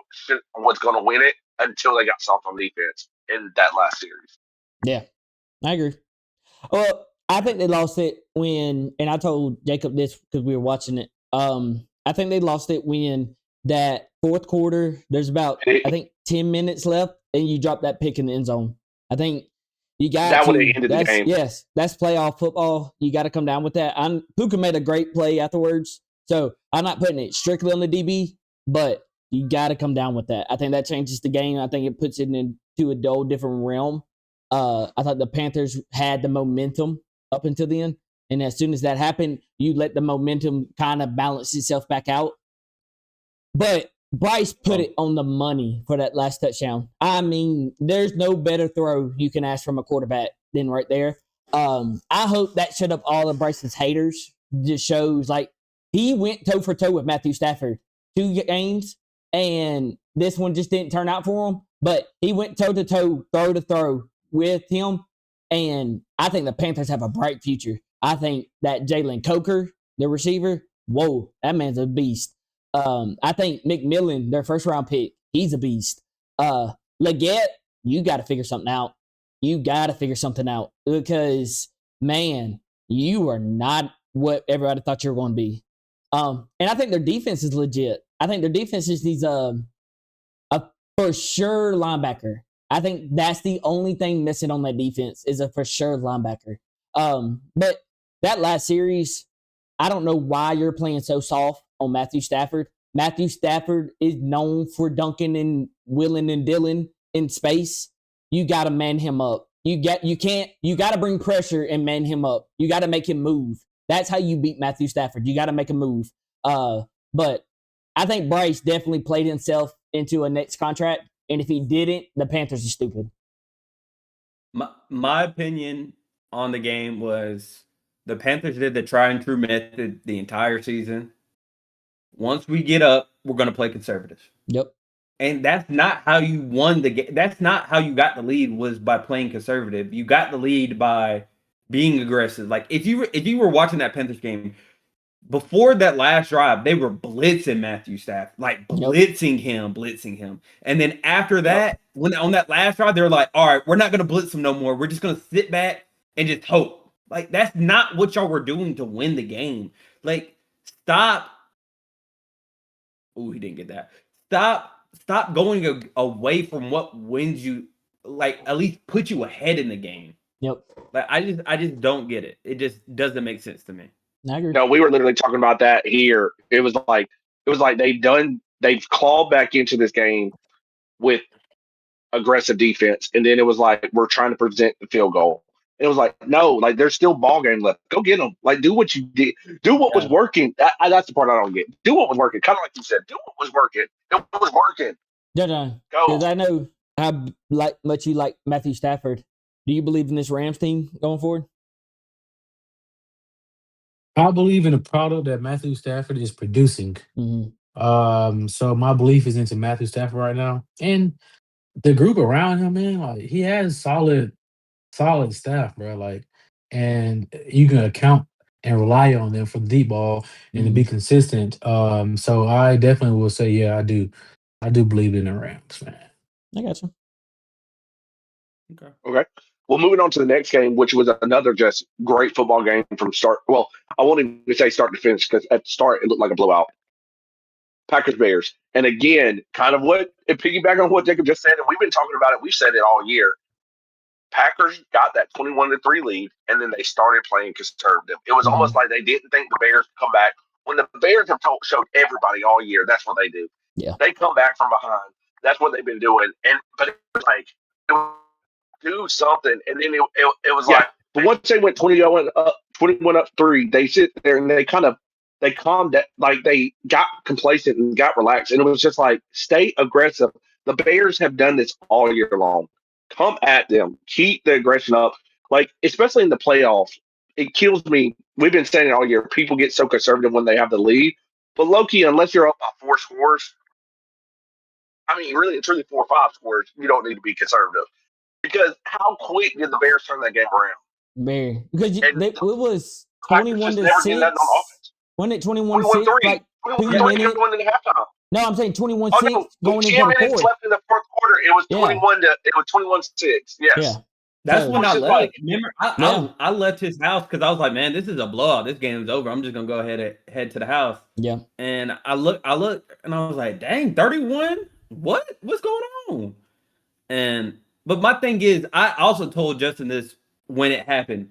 was going to win it until they got soft on defense in that last series. Yeah, I agree. Well, I think they lost it when, and I told Jacob this because we were watching it. I think they lost it when that fourth quarter, there's about, I think, 10 minutes left, and you drop that pick in the end zone. I think you got that to. Would have ended the game. Yes, that's playoff football. You got to come down with that. Puka made a great play afterwards, so I'm not putting it strictly on the DB, but you got to come down with that. I think that changes the game. I think it puts it into a whole different realm. I thought the Panthers had the momentum up until the end. And as soon as that happened, you let the momentum kind of balance itself back out. But Bryce put it on the money for that last touchdown. I mean, there's no better throw you can ask from a quarterback than right there. I hope that shut up all of Bryce's haters. Just shows like he went toe for toe with Matthew Stafford 2 games, and this one just didn't turn out for him. But he went toe to toe, throw to throw with him, and I think the Panthers have a bright future. I think that Jalen Coker, the receiver, whoa, that man's a beast. I think McMillan, their first round pick, he's a beast. Leggett, you got to figure something out. You got to figure something out because, man, you are not what everybody thought you were going to be. And I think their defense is legit. I think their defense just needs a for sure linebacker. I think that's the only thing missing on that defense is a for sure linebacker. But that last series, I don't know why you're playing so soft on Matthew Stafford. Matthew Stafford is known for dunking and willing and dealing in space. You got to man him up. You got to bring pressure and man him up. You got to make him move. That's how you beat Matthew Stafford. You got to make him move. But I think Bryce definitely played himself into a next contract. And if he didn't, the Panthers are stupid. My opinion on the game was the Panthers did the tried and true method the entire season. Once we get up, we're going to play conservative. Yep. And that's not how you won the game. That's not how you got the lead was by playing conservative. You got the lead by being aggressive. Like if you were watching that Panthers game, before that last drive, they were blitzing Matthew Stafford, like blitzing him. And then after that, when on that last drive, they're like, all right, we're not going to blitz him no more. We're just going to sit back and just hope. Like, that's not what y'all were doing to win the game. Like, stop. Oh, he didn't get that. Stop going away from what wins you, like, at least put you ahead in the game. Yep. Like, I just don't get it. It just doesn't make sense to me. No, we were literally talking about that here. It was like they've clawed back into this game with aggressive defense, and then it was like we're trying to present the field goal. And it was like, no, like there's still ball game left. Go get them. Like do what you did. Do what was working. That's the part I don't get. Do what was working. Kind of like you said. Do what was working. It was working. John, go. Because I know how much you like Matthew Stafford. Do you believe in this Rams team going forward? I believe in the product that Matthew Stafford is producing. Mhm. So my belief is into Matthew Stafford right now, and the group around him, man. Like he has solid staff, bro. Like, and you can account and rely on them for the deep ball and to be Mhm. consistent. So I definitely will say, yeah, I do believe in the Rams, man. I got you. Okay. Okay. Well, moving on to the next game, which was another just great football game from start. Well, I won't even say start to finish because at the start it looked like a blowout. Packers Bears, and again, kind of what it piggyback on what Jacob just said, and we've been talking about it. We've said it all year. Packers got that 21-3 lead, and then they started playing conservative. It was almost Mhm. like they didn't think the Bears would come back. When the Bears have showed everybody all year, that's what they do. Yeah. They come back from behind. That's what they've been doing. And but it was like do something, and then it was like, but once they went 21 up three, they sit there and they kind of they calmed that, like they got complacent and got relaxed, and it was just like stay aggressive. The Bears have done this all year long. Come at them, keep the aggression up, like especially in the playoffs. It kills me. We've been saying it all year. People get so conservative when they have the lead, but Loki, unless you're up by 4 scores, I mean, really, it's really 4 or 5 scores. You don't need to be conservative. Because how quick did the Bears turn that game around? Very. Because And it was the Packers 21 just to never getting nothing on 6. offense. Wasn't it 21 21 6? 3. Like 21 2 3 kept minutes. going into halftime. No, I'm saying 21 Oh, 6 no. going With into 10 the minutes fourth. left in the fourth quarter, it was Yeah. 21-6. Yes. Yeah. That's So- when I Which is left. like, Remember, Yeah. I left his house because I was like, man, this is a blowout. This game's over. I'm just gonna go ahead and head to the house. Yeah. And I looked, and I was like, dang, 31? What's going on? But my thing is, I also told Justin this when it happened.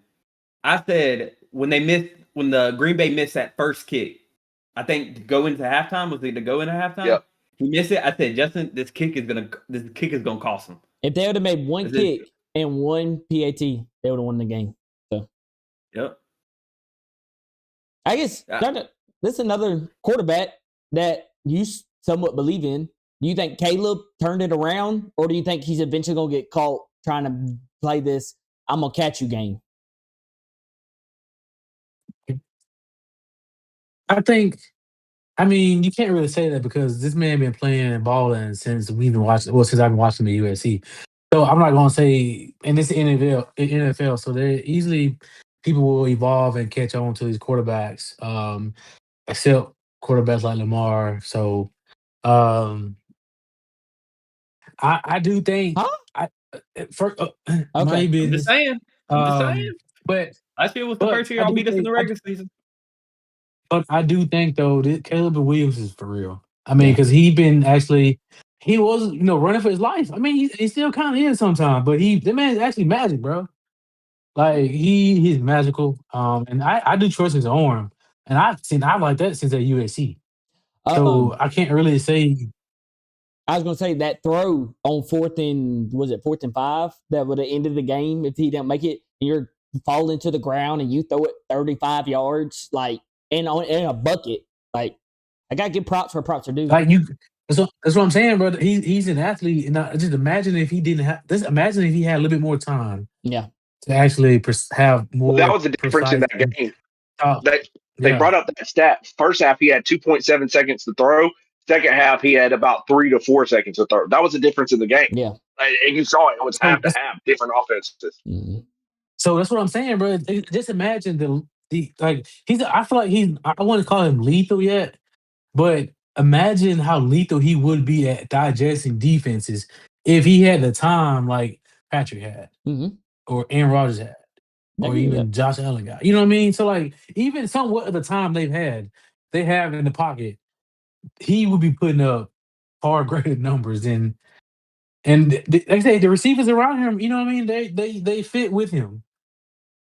I said when the Green Bay missed that first kick, I think to go into halftime, was it to go into halftime? Yep. He missed it. I said, Justin, this kick is gonna cost him. If they would have made one Is it- kick and one PAT, they would have won the game. So Yep. I guess Yeah. this is another quarterback that you somewhat believe in. Do you think Caleb turned it around, or do you think he's eventually going to get caught trying to play this "I'm gonna catch you" game? I think. I mean, you can't really say that because this man been playing and balling since we've been watching. Well, since I've been watching the USC. So I'm not gonna say, and it's the NFL, so they easily people will evolve and catch on to these quarterbacks, except quarterbacks like Lamar. So um, I do think Huh? I for Okay. my I'm just business. saying. But Last year was the but first year I y'all do beat us in think the regular season. but I do think though that Caleb Williams is for real. I mean, Yeah. because he been actually he was running for his life. I mean, he still kind of is sometimes, but the man's actually magic, bro. Like he's magical. And I do trust his arm, and I like that since at USC. So I can't really say. I was gonna say that throw on fourth and 5 that would have ended the game if he didn't make it. And you're falling to the ground and you throw it 35 yards, like in a bucket. Like I gotta give props where props are due. Like you, that's what I'm saying, brother. He's an athlete, and just imagine if he didn't have. Just imagine if he had a little bit more time Yeah. to actually have well, that more was the difference in precise that and game. top. They Yeah. brought up that stat. First half, he had 2.7 seconds to throw. Second half, he had about 3 to 4 seconds to throw. That was the difference in the game. Yeah. And you saw it. It was So half to half, different offenses. Mhm. so that's what I'm saying, bro. Just imagine the like he's. I feel like he's. I wouldn't call him lethal yet, but imagine how lethal he would be at digesting defenses if he had the time like Patrick had, Mhm. or Aaron Rodgers had, I or agree with that. even Josh Allen got. You know what I mean? So like even somewhat of the time they have in the pocket, he would be putting up far greater numbers than. And like I say, the receivers around him, you know what I mean? They fit with him.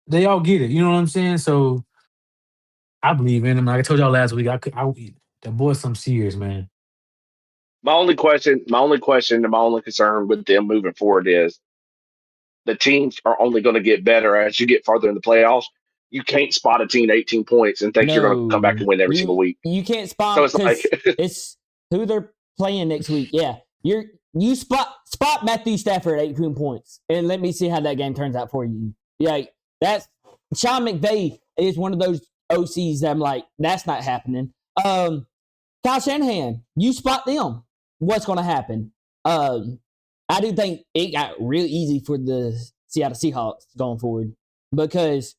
They all get it. You know what I'm saying? So I believe in him. Like I told y'all last week, the boy's some serious, man. My only question, and my only concern with them moving forward is the teams are only going to get better as you get farther in the playoffs. You can't spot a team 18 points and think you're going to come back No, and win every single week. you can't So spot it's like, because it's who they're playing next week. Yeah, you spot Matthew Stafford at 18 points, and let me see how that game turns out for you. Yeah, that's Sean McVay is one of those OCs that I'm like, that's not happening. Kyle Shanahan, you spot them. What's going to happen? I do think it got real easy for the Seattle Seahawks going forward because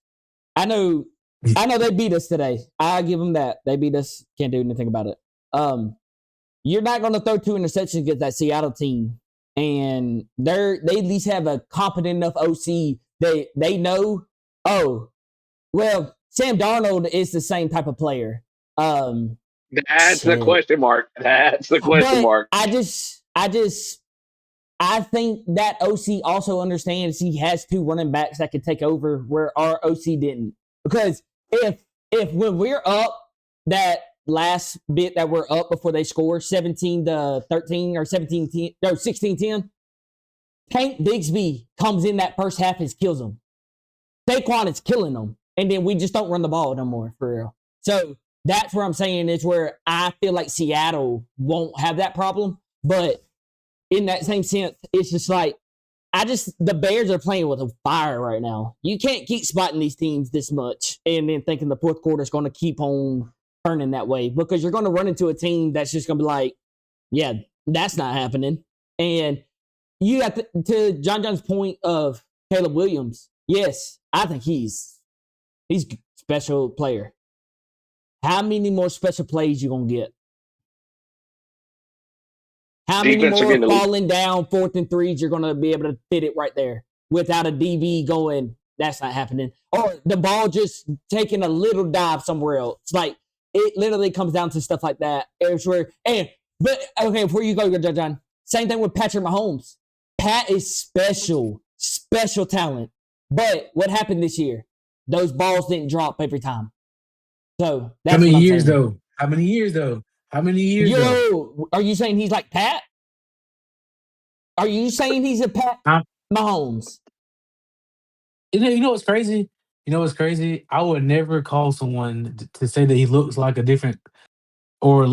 I know they beat us today. I give them that. They beat us. Can't do anything about it. You're not going to throw 2 interceptions against that Seattle team, and they at least have a competent enough OC. They know. Oh, well, Sam Darnold is the same type of player. That's the question mark. That's the question mark. I think that OC also understands he has 2 running backs that could take over where our OC didn't. Because if when we're up that last bit that we're up before they score 17-13 or 17-10, no 16-10, Tank Bigsby comes in that first half and kills them. Saquon is killing them, and then we just don't run the ball no more for real. So that's where I'm saying is where I feel like Seattle won't have that problem, but in that same sense, it's just like the Bears are playing with a fire right now. You can't keep spotting these teams this much and then thinking the fourth quarter is going to keep on turning that way because you're going to run into a team that's just going to be like, yeah, that's not happening. And you got to John John's point of Caleb Williams. Yes, I think he's a special player. How many more special plays you going to get? How many more falling down 4th and 3s you're going to be able to fit it right there without a DB going, that's not happening. Or the ball just taking a little dive somewhere else. It's like, it literally comes down to stuff like that. But before you go, John, same thing with Patrick Mahomes. Pat is special talent. But what happened this year? Those balls didn't drop every time. So that's How many years though? How many years though? Are you saying he's like Pat? Are you saying he's a Pat Mahomes? You know what's crazy? I would never call someone to say that he looks like a different or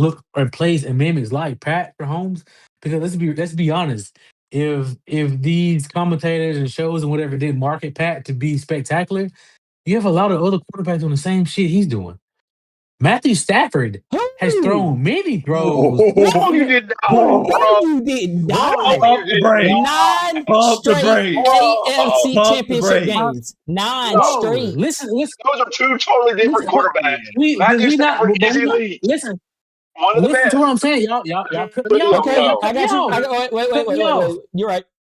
plays and mimics like Pat Mahomes. Because let's be honest. If these commentators and shows and whatever did market Pat to be spectacular, you have a lot of other quarterbacks doing the same shit he's doing. Matthew Stafford has thrown many throws. No, you did not. No, you did not. Pump the brakes. 9 Pump the straight brakes. AFC Pump the Championship brakes. games. 9 No, straight. Listen. Those are 2 totally different quarterbacks. Matthew Stafford is elite. Listen. One of the Listen best. to what I'm saying, y'all cut me off. Okay, No. I got you. Wait.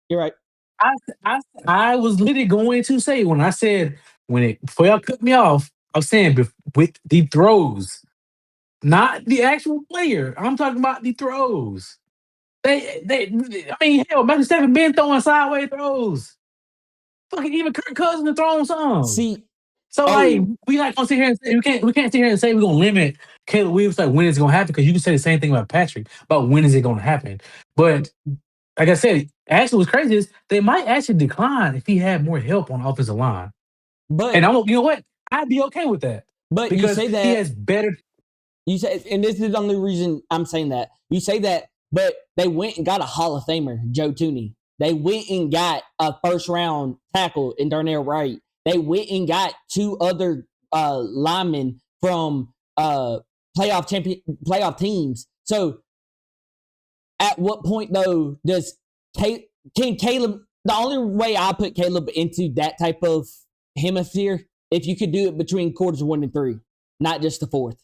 You're right. I was literally going to say before y'all cut me off, I was saying with the throws, not the actual player. I'm talking about the throws. Hell, Matthew Stafford been throwing sideways throws. Fucking even Kirk Cousins have thrown some. See, so we not gonna sit here and say we can't sit here and say we're gonna limit Caleb Williams like when it's gonna happen because you can say the same thing about Patrick about when is it gonna happen. But like I said, actually what's crazy is they might actually decline if he had more help on offensive line. But you know what? I'd be okay with that. But because you say that he has better. You say, and this is the only reason I'm saying that. You say that, but they went and got a Hall of Famer, Joe Tooney. They went and got a first-round tackle in Darnell Wright. They went and got 2 other linemen from playoff teams. So, at what point though can Caleb? The only way I put Caleb into that type of hemisphere if you could do it between quarters 1 and 3, not just the 4th.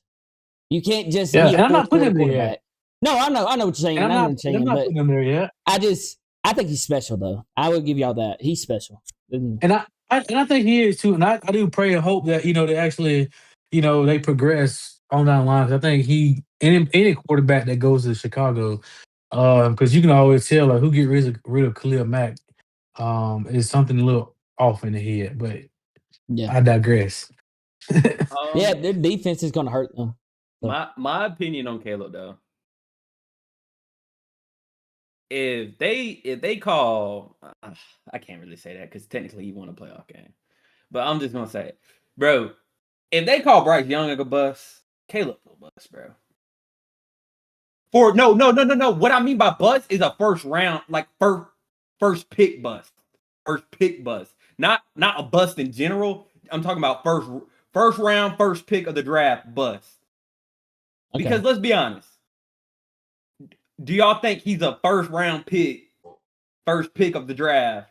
You can't just be a fourth quarter quarterback. No, I know what you're saying. I'm not putting him there yet. I think he's special though. I will give y'all that. He's special. And I think he is too. And I do pray and hope that they actually, they progress on down the lines. I think any quarterback that goes to Chicago, because you can always tell like who get rid of Khalil Mack, is something a little off in the head. But yeah, I digress. Yeah, their defense is going to hurt them. So. My opinion on Caleb though, if they call, I can't really say that because technically he won a playoff game, but I'm just gonna say it, bro. If they call Bryce Young a bust, Caleb will bust, bro. No. What I mean by bust is a first round, like first pick bust, not a bust in general. I'm talking about first round, first pick of the draft bust. Okay. Because let's be honest. Do y'all think he's a first pick of the draft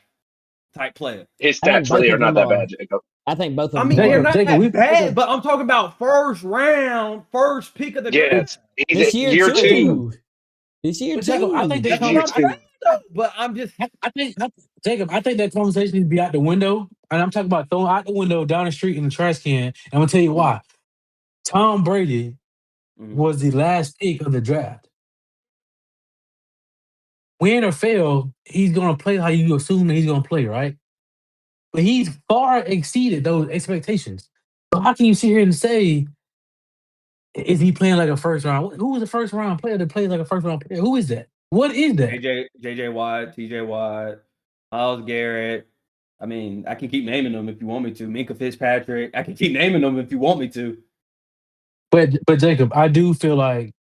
type player? His I think stats both really are of not them that are. bad, Jacob. I think both of I them mean, are. they're not Jacob, that bad, but I'm talking about first round, first pick of the draft. Yes, he's This at year, year two. too. This year, But Jacob, I too. think That's that Year what I'm two. saying, though. But I'm just Jacob, I think that conversation needs to be out the window. And I'm talking about throwing out the window down the street in the trash can. And I'm gonna tell you why. Tom Brady was the last pick of the draft. Win or fail, he's gonna play how you assume that he's gonna play, right? But he's far exceeded those expectations. So how can you sit here and say, is he playing like a first round? Who was the first round player that plays like a first round player? Who is that? What is that? JJ Watt, TJ Watt, Miles Garrett. I mean, I can keep naming them if you want me to. Minka Fitzpatrick. I can keep naming them if you want me to. But Jacob, I do feel like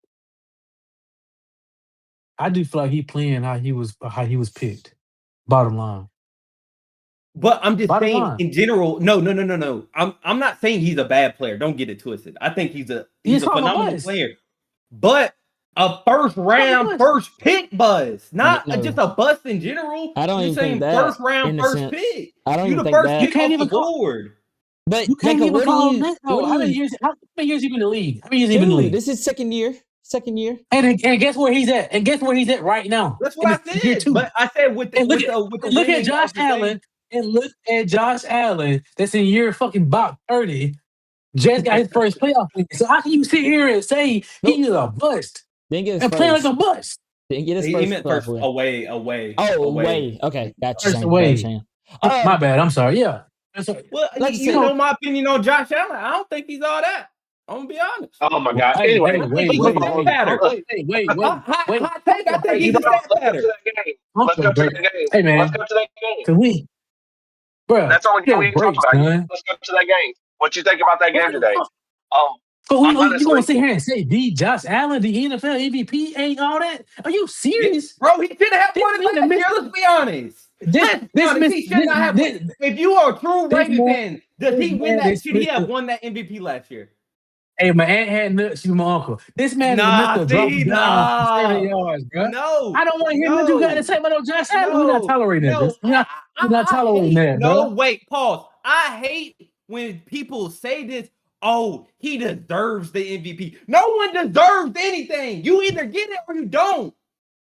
he playing how he was picked. Bottom line. But I'm just Bottom saying line. in general, no. I'm not saying he's a bad player. Don't get it twisted. I think he's a He's phenomenal bust. player. But a first round, bust. first pick buzz, not No. just a bust in general. I don't You're even saying think that, first in round, a first sense. pick. I don't You even the think first that. pick You can't off even the board. But You can't Jacob, even what call do him you? that. How many years? How many years he been in the league? How many years he been in the Dude, league? this is second year. And guess where he's at? And guess where he's at right now? That's what I Year said. two. But I said with the And with the look at winning Josh of the thing. Allen. And look at Josh Allen. That's in year fucking about 30. Just got his first playoff win. So how can you sit here and say he's a bust Didn't get his and playing like first. a bust? Didn't get his He first. meant playoff first win. away. Oh, away. Okay, gotcha. First Shane. away. Shane. My bad. I'm sorry. Yeah. I'm sorry. Well, Like you you know my opinion on Josh Allen. I don't think he's all that. I'm gonna be honest. Oh my Well, God. hey, Anyway, wait, let's move on. wait. Hot take. I think You he's a know, stat let's go pattern. to that game. I'm Let's so go to great. that game. Hey, man. Let's go to that game. Can we, bro? That's all we Give can talk breaks, about. man. Let's go to that game. What you think about that game today? But you gonna Honestly, sit here and say Josh Allen, the NFL MVP, ain't all that? Are you serious? Bro, he should have This won it man last year. Let's be honest. He should not have. If you are a true Raven fan, does he win that? Should he have won that MVP last year? Hey, my aunt had nuts. She's my uncle. This man Nah, is Mr. Drop see, down nah. 70 yards, bro. No, I don't want to hear what you got to say about no Josh Allen. We're not tolerating that. no. We're not tolerating that, No, bro. wait, pause. I hate when people say this. Oh, he deserves the MVP. No one deserves anything. You either get it or you don't.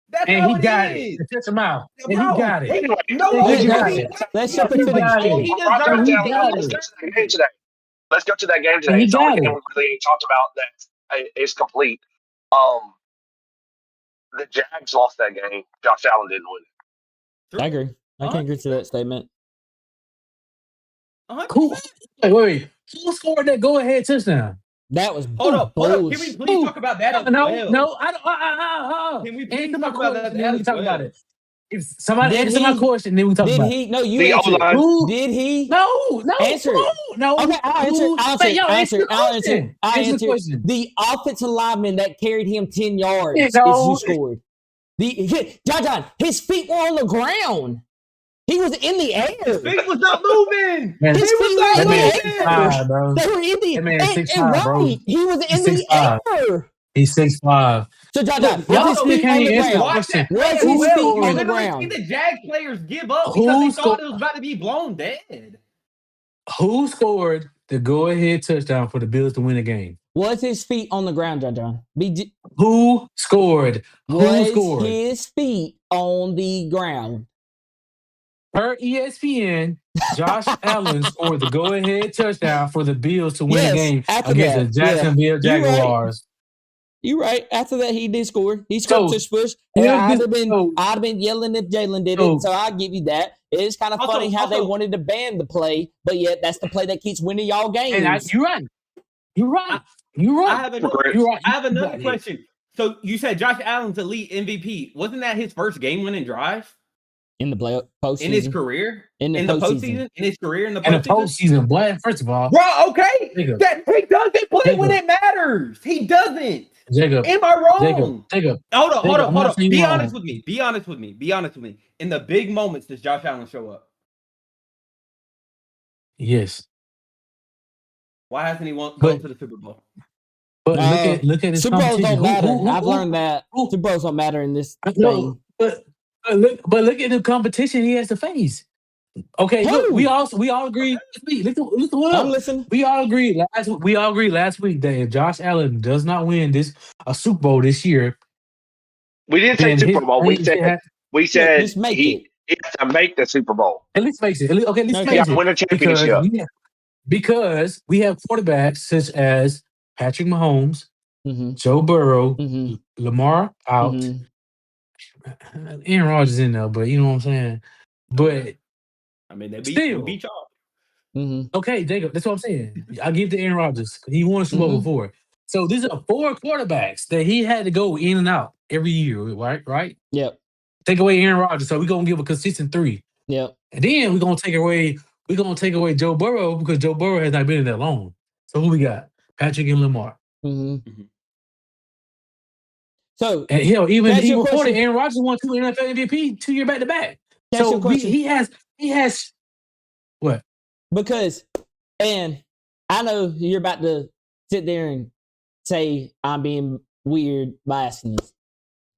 That's And how he it got is. it. Touch him out. And Bro, he got it. anyway, No And one he got deserves it. Let's jump into He got the. it. He Let's deserves he go got to it. that game today. Let's go to that game And today. he It's the only got game it. we really ain't talked about that is complete. The Jags lost that game. Josh Allen didn't win it. I agree. I can agree to that statement. 100%. Who? Wait. Who scored that go-ahead touchdown? That was Hold up. Can we please talk about that as well? No. I don't. Can we please Answer my talk about question, that then we as talk well? about it. If somebody Did answer my he- question, then we talk Did about it. he? No, you The answered. O-line. Who? Did he? No. Answer it. No. Okay, I'll answer. Who? I'll Man, y'all answer. the question. I'll Answer the answer. question. The offensive lineman that carried him 10 yards is No. who scored. John, his feet were on the ground. He was in the air. His feet was not moving. Man, His He was feet not were in the moving. air. bro. They were in the That man and 6'5", bro. right. He was in He's the 6'5". air. He's 6'5". So John, Look, was y'all his still feet can't on the even answer the ground? Watch question. that play Was as his well. feet You on the literally ground? see the Jag players give up Who because they scored- thought it was about to be blown dead. Who scored the go-ahead touchdown for the Bills to win the game? Was his feet on the ground, John? Who scored? Was Who scored? his feet on the ground? Per ESPN, Josh Allen scored the go-ahead touchdown for the Bills to win the game after against that, the Jacksonville You're right. Jaguars. You're right. After that, he did score. He scored So, tush push. yeah, I'd so- have been yelling if Jalen did so- it. So I'll give you that. It is kind of Also- funny how they also- wanted to ban the play, but yet that's the play that keeps winning y'all games. And you're right. You're right. You're I right. have another, You're right. I have another Right. question. So you said Josh Allen's elite MVP. Wasn't that his first game-winning drive in the postseason. in his career? In the postseason? In his career in the And the postseason? postseason, boy, first of all, Bro, okay. Jacob. That he doesn't play when Jacob. it matters. He doesn't. Jacob, Am I wrong? Jacob, Hold up. I'm not saying Be you're honest wrong. with me. Be honest with me. In the big moments, does Josh Allen show up? Yes. Why hasn't he gone But to the Super Bowl? but look at this Super Bowls competition. don't matter. I've learned that Super Bowls don't matter in this thing. But look at the competition he has to face. Okay, look, we all agreed. Listen what I'm up. listening. We all agreed last week that if Josh Allen does not win a Super Bowl this year, We didn't say then Super his Bowl. reign should have, We said Just make he it. has to make the Super Bowl. at least makes it. Okay, at least Okay. Yeah, makes it. win a championship. Because we have quarterbacks such as Patrick Mahomes, Mm-hmm. Joe Burrow, Mm-hmm. Lamar out, Mm-hmm. Aaron Rodgers in there, but you know what I'm saying. But I mean, they still, beat y'all. Mm-hmm. okay, Jacob, that's what I'm saying. I give it to Aaron Rodgers. He won a Super Bowl before. So these are 4 quarterbacks that he had to go in and out every year, right? Yep. Take away Aaron Rodgers, so we're gonna give a consistent 3. Yep. And then we're gonna take away Joe Burrow because Joe Burrow has not been in that long. So who we got? Patrick and Lamar. Mm-hmm. So And hell, even That's your reported question. Aaron Rodgers won 2 NFL MVP 2 year back to back. That's So your question. he has what? because, and I know you're about to sit there and say I'm being weird by asking this.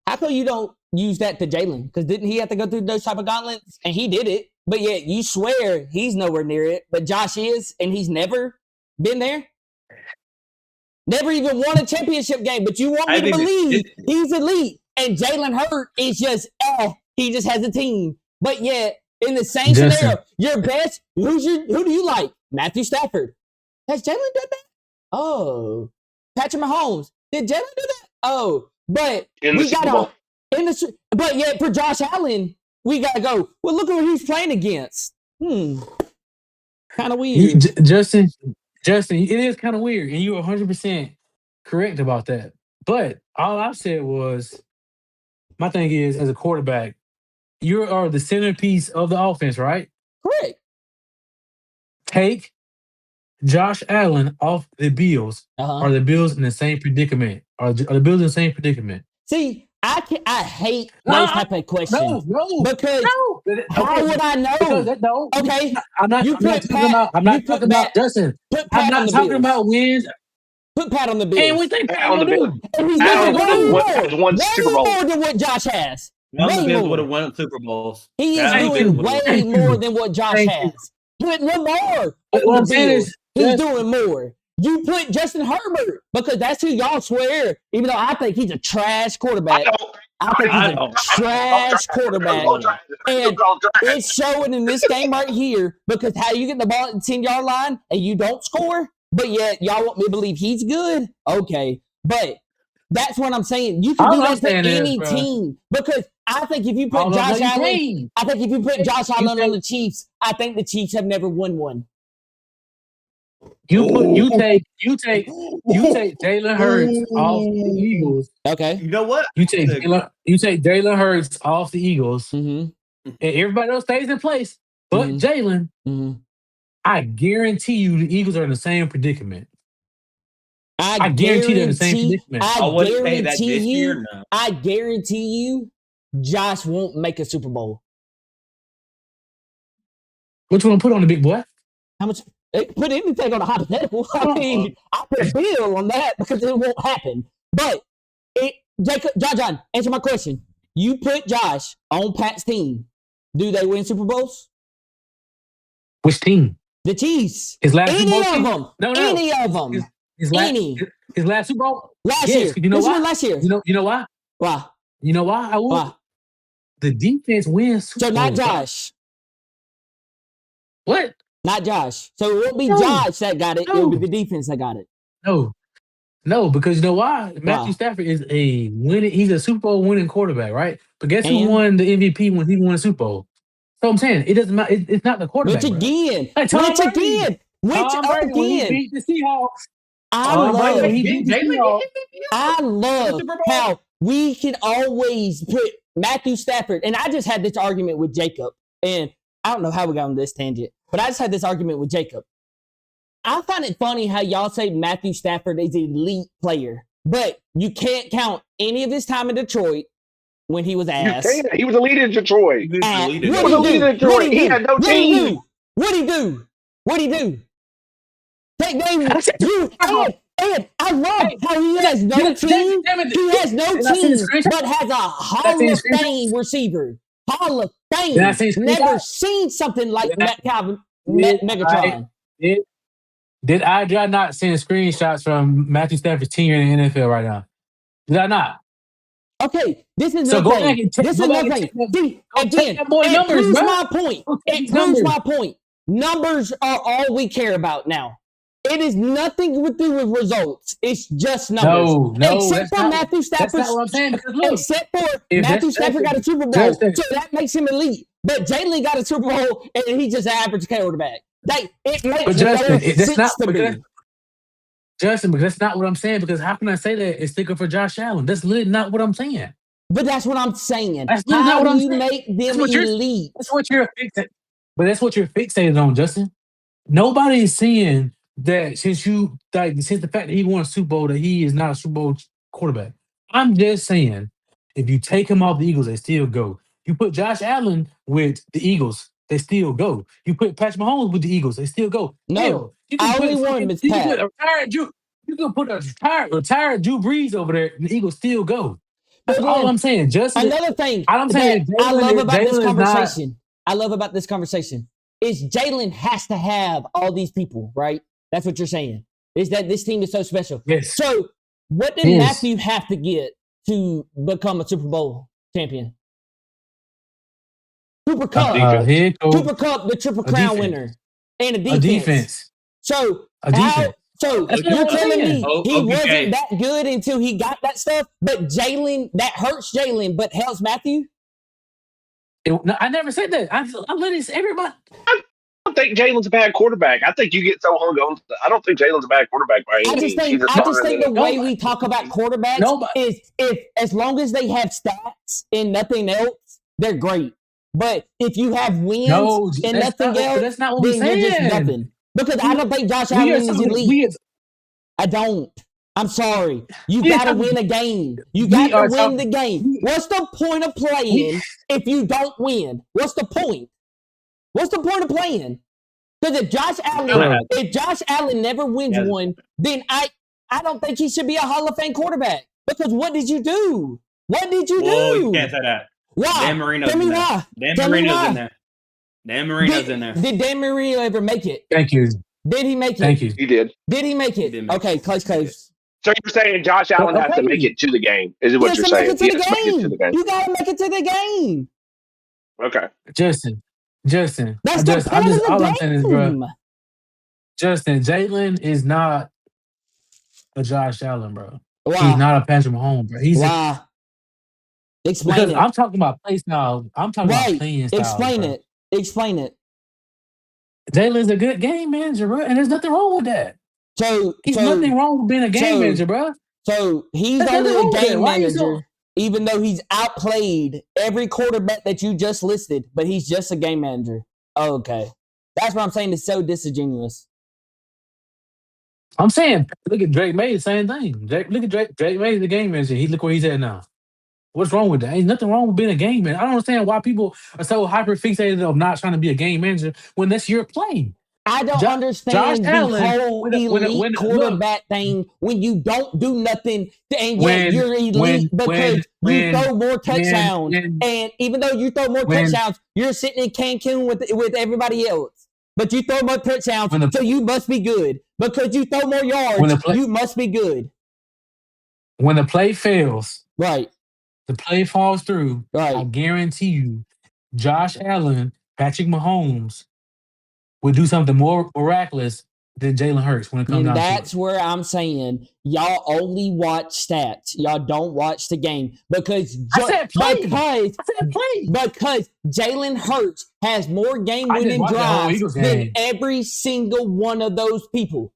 How come you don't use that to Jalen? Because didn't he have to go through those type of gauntlets? And he did it. But yet you swear he's nowhere near it. But Josh is, and he's never been there. Never even won a championship game. But you want me to believe he's elite. And Jalen Hurts is just, he just has a team. But yet, in the same scenario, your best, who do you like? Matthew Stafford. Has Jalen done that? Oh. Patrick Mahomes. Did Jalen do that? Oh. But we got but yet for Josh Allen, we gotta go. Well, look at what he's playing against. Kind of weird. Justin, it is kind of weird, and you're 100% correct about that. But all I said was, my thing is, as a quarterback, you are the centerpiece of the offense, right? Correct. Take Josh Allen off the Bills. Are the Bills in the same predicament? Are the Bills in the same predicament? See, I hate those type of questions. Because how would I know? Okay, I'm not talking about Justin. I'm not talking about wins. Put Pat on the Bills. And we think Pat on the Bills. And he's won Super Bowl. more than what Josh has. None of the Bills would have won Super Bowls. He is doing way more than what Josh has. Put Lamar on the Bills. He's doing more. You put Justin Herbert because that's who y'all swear. Even though I think he's a trash quarterback. I think he's a trash quarterback. And it's showing in this game right here because how you get the ball at the 10-yard line and you don't score, but yet y'all want me to believe he's good? Okay. But that's what I'm saying. You can do that to any team because I think if you put Josh Allen, on the Chiefs, I think the Chiefs have never won one. You take Jalen Hurts off the Eagles. Okay. You know what? You take Jalen Hurts off the Eagles, and everybody else stays in place. But Jalen, I guarantee you, the Eagles are in the same predicament. I guarantee they're in the same predicament. I guarantee you, Josh won't make a Super Bowl. What you want to put on the big boy? How much? Put anything on a hypothetical. I mean, I put a bill on that because it won't happen. But John, answer my question. You put Josh on Pat's team. Do they win Super Bowls? Which team? The Chiefs. His last Super Bowl team? No. Any of them. His last Super Bowl? Last year. You know why? Last year. You know why? Why? You know why? Why? The defense wins Super So not Bowls. Josh. What? Not Josh. So it won't be Josh that got it. It'll be the defense that got it. No, because you know why? Matthew Stafford is he's a Super Bowl winning quarterback, right? But guess who won the MVP when he won a Super Bowl? So I'm saying it doesn't matter. It's not the quarterback. Which again? Like Tom Brady when he beat the Seahawks. I love how we can always put Matthew Stafford, and I just had this argument with Jacob, and I don't know how we got on this tangent, but I just had this argument with Jacob. I find it funny how y'all say Matthew Stafford is an elite player, but you can't count any of his time in Detroit when he was ass. He was elite in Detroit. He was elite in Detroit. He had no team. What'd he do? Hey, baby, I said, and I love hey, how he has no damn team. it. He has no Did I send the team, screenshot? but has a Did I Hall send the of screenshot? Fame receiver. Hall of Did I Fame. send the Never screenshot? seen something like Did I, did I, Megatron. did, did I not send screenshots from Matthew Stafford's tenure in the NFL right now? Did I not? Okay, this is So another go back thing. and This is go back another and thing. take that. See, Go take again, that boy it numbers, proves bro. my point. Go take It his proves numbers. my point. Numbers are all we care about now. It is nothing to do with results. It's just numbers. No, Except for Matthew that's Stafford. not what I'm saying. Because look, Except for if Matthew that's Stafford got a Super Bowl, Justin, so that makes him elite. But Jalen got a Super Bowl, and he's just an average quarterback. It makes but Justin, no that's not sense to because me. Justin, because that's not what I'm saying. Because how can I say that it's sticking for Josh Allen? That's literally not what I'm saying. But that's what I'm saying. That's literally not How what I'm do you saying. make them elite? That's what you're fixated. But that's what you're fixated on, Justin. Nobody is saying that since the fact that he won a Super Bowl that he is not a Super Bowl quarterback. I'm just saying, if you take him off the Eagles, they still go. You put Josh Allen with the Eagles, they still go. You put Patrick Mahomes with the Eagles, they still go. No, Hell, you I can only put want him as you can Pat. put a retired Drew, you can put a retired Drew Brees over there, and the Eagles still go. That's But all then I'm saying. Justin, another thing I'm saying that I love about this Jalen is not. conversation, is Jalen has to have all these people, right? That's what you're saying. Is that this team is so special. Yes. So what did Yes. Matthew have to get to become a Super Bowl champion? Super Cup. Head coach, Super Cup, the Triple a Crown defense. winner. And a A defense. defense. So A defense. So That's you're what I'm telling saying. me he Okay. wasn't that good until he got that stuff, but Jalen, that hurts Jalen, but helps Matthew? No, I never said that. I literally said everybody. I don't think Jalen's a bad quarterback. I think you get so hung on. I don't think Jalen's a bad quarterback by any means. He's I just smarter think than the way we talk about quarterbacks Nobody. is if as long as they have stats and nothing else, they're great. But if you have wins No, and that's nothing not, else, that's not what we're then you're just saying. nothing. Because I don't think Josh We Allen are is talking. elite. I don't. I'm sorry. You We are got to talking- win a game. You we got to are win talking- the game. What's the point of playing if you don't win? What's the point? What's the point of playing? Because if Josh Allen never wins one, then I don't think he should be a Hall of Fame quarterback. Because what did you do? What did you Well, do? you can't say that. Why? Dan Marino's Tell me in there. why. Dan Tell me Marino's why. in there. Dan Marino's in there. Did Dan Marino ever make it? Thank you. Did he make it? Thank you. He did. Did he make it? did make Okay, close. So you're saying Josh Allen has to okay. make it to the game? Is it what He has you're to make saying? it to He the has to make it to game. the game. You got to make it to the game. Okay. Justin. That's the point I'm of just, all the I'm saying is, bro. game. Justin, Jalen is not a Josh Allen, bro. Why? He's not a Patrick Mahomes, bro. Why? Explain because it. I'm talking about play style. I'm talking about playing style. Explain it. Jalen's a good game manager, bro, and there's nothing wrong with that. So He's nothing wrong with being a game manager, bro. So he's There's only nothing a wrong with that. game Why you manager, even though he's outplayed every quarterback that you just listed, but he's just a game manager. Okay. That's what I'm saying. It's so disingenuous. I'm saying, look at Drake May, the same thing. Look at Drake. Drake May, the game manager. Look where he's at now. What's wrong with that? Ain't nothing wrong with being a game manager. I don't understand why people are so hyper fixated of not trying to be a game manager when that's your play. I don't understand the whole elite quarterback thing when you don't do nothing and yet you're elite because you throw more touchdowns. And even though you throw more touchdowns, you're sitting in Cancun with everybody else. But you throw more touchdowns, so you must be good. Because you throw more yards, you must be good. When the play fails, right, the play falls through, right. I guarantee you, Josh Allen, Patrick Mahomes would do something more miraculous than Jalen Hurts when it comes down to it. That's where I'm saying y'all only watch stats. Y'all don't watch the game because I said play. Because Jalen Hurts has more game-winning drives than every single one of those people.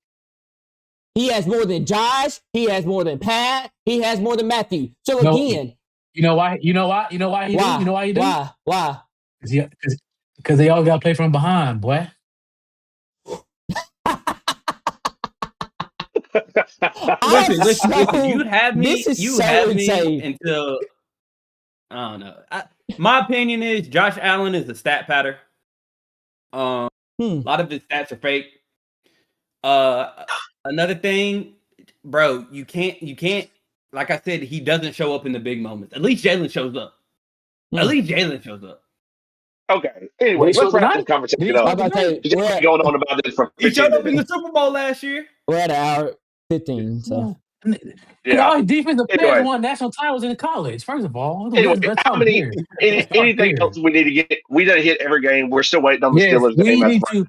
He has more than Josh. He has more than Pat. He has more than Matthew. So again, you know why? You know why he do? You know why he do? Why? Because they all got to play from behind, boy. Listen, you have me until I don't know. My opinion is Josh Allen is a stat patter. A lot of his stats are fake. Another thing, bro, you can't. Like I said, he doesn't show up in the big moments. At least Jalen shows up. At least Jalen shows up. Okay. Did Anyway, he show let's wrap this tonight? Did conversation he show I'm up. about to tell tonight? you, Because y'all been going on about this for He 15 showed up in the minutes. Super Bowl last year. we're at hour 15. So Because Yeah. all these defensive players Anyway, won national titles in college. First of all, let's how talk many? there. Let's start Anything there. else we need to get? We done hit every game. We're still waiting on the Yes, Steelers game.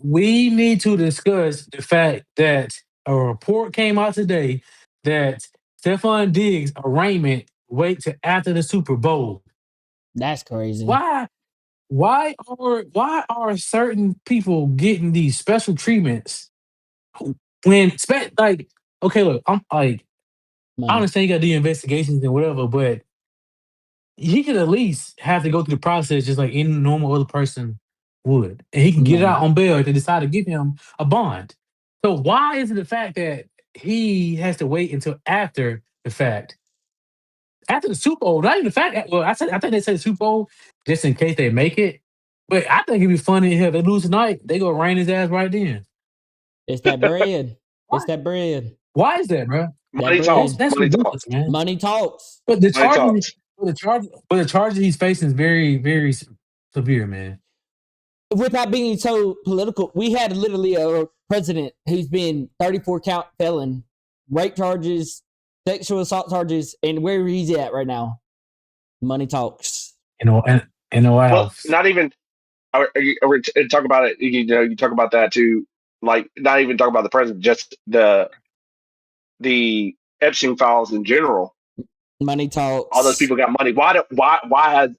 we need to discuss the fact that a report came out today that Stephon Diggs' arraignment wait to after the Super Bowl. that's crazy. Why are certain people getting these special treatments when okay, look, I'm like, I Money. understand you got to do investigations and whatever, but he could at least have to go through the process just like any normal other person would. And he can get it Money. out on bail if they decide to give him a bond. So why is it the fact that he has to wait until after the fact? After the Super Bowl, not even the fact. Well, I think they said Super Bowl just in case they make it. But I think it'd be funny if they lose tonight, they go rain his ass right then. It's that bread. Why? It's that bread. Why is that, bro? Money That talks. bread. That's Money ridiculous, talks. man. Money talks. But the Money charges, talks. but the charges he's facing is very, very severe, man. Without being so political, we had literally a president who's been 34 count felon, rape charges, sexual assault charges, and where he's at right now. Money talks. You know, and in the White Well, House. not even. Talk about it. You talk about that too. Like, not even talk about the president, just the Epstein files in general. Money talks. All those people got money. Why has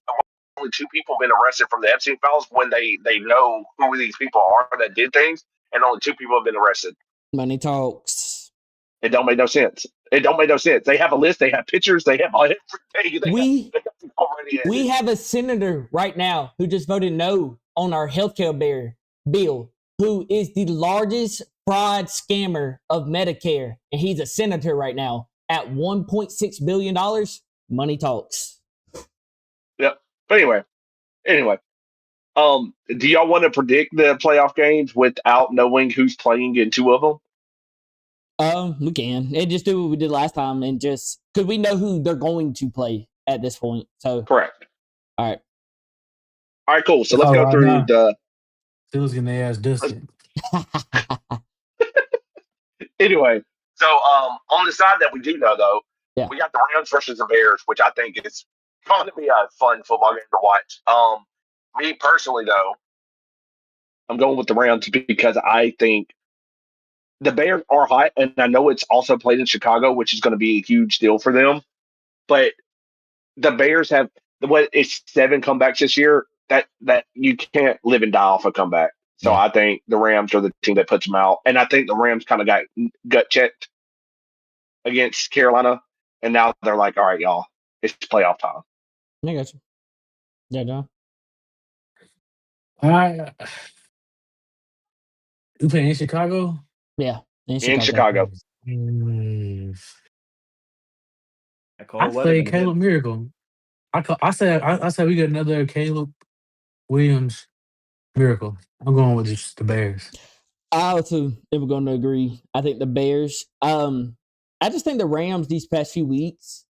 only 2 people been arrested from the Epstein files when they know who these people are that did things, and only 2 people have been arrested? Money talks. It don't make no sense. It don't make no sense. They have a list. They have pictures. They have everything. We have a senator right now who just voted no on our healthcare bill, who is the largest fraud scammer of Medicare, and he's a senator right now at $1.6 billion. Money talks. Yep. But anyway, do y'all want to predict the playoff games without knowing who's playing in 2 of them? We can. And just do what we did last time, and just because we know who they're going to play at this point. So Correct. all right. All right, cool. So let's go through the. Steelers getting their ass dusted. Anyway, so on the side that we do know, though, Yeah. we got the Rams versus the Bears, which I think is going to be a fun football game to watch. Me personally, though, I'm going with the Rams because I think the Bears are hot, and I know it's also played in Chicago, which is going to be a huge deal for them. But the Bears have it's 7 comebacks this year. That you can't live and die off a comeback. So I think the Rams are the team that puts them out, and I think the Rams kind of got gut checked against Carolina, and now they're like, all right, y'all, it's playoff time. I got you. Yeah, John. All right. You playing in Chicago? Yeah, In Chicago. I say Caleb Miracle. I said we got another Caleb Williams miracle. I'm going with just the Bears. I too am going to agree. I think the Bears. I just think the Rams these past few weeks.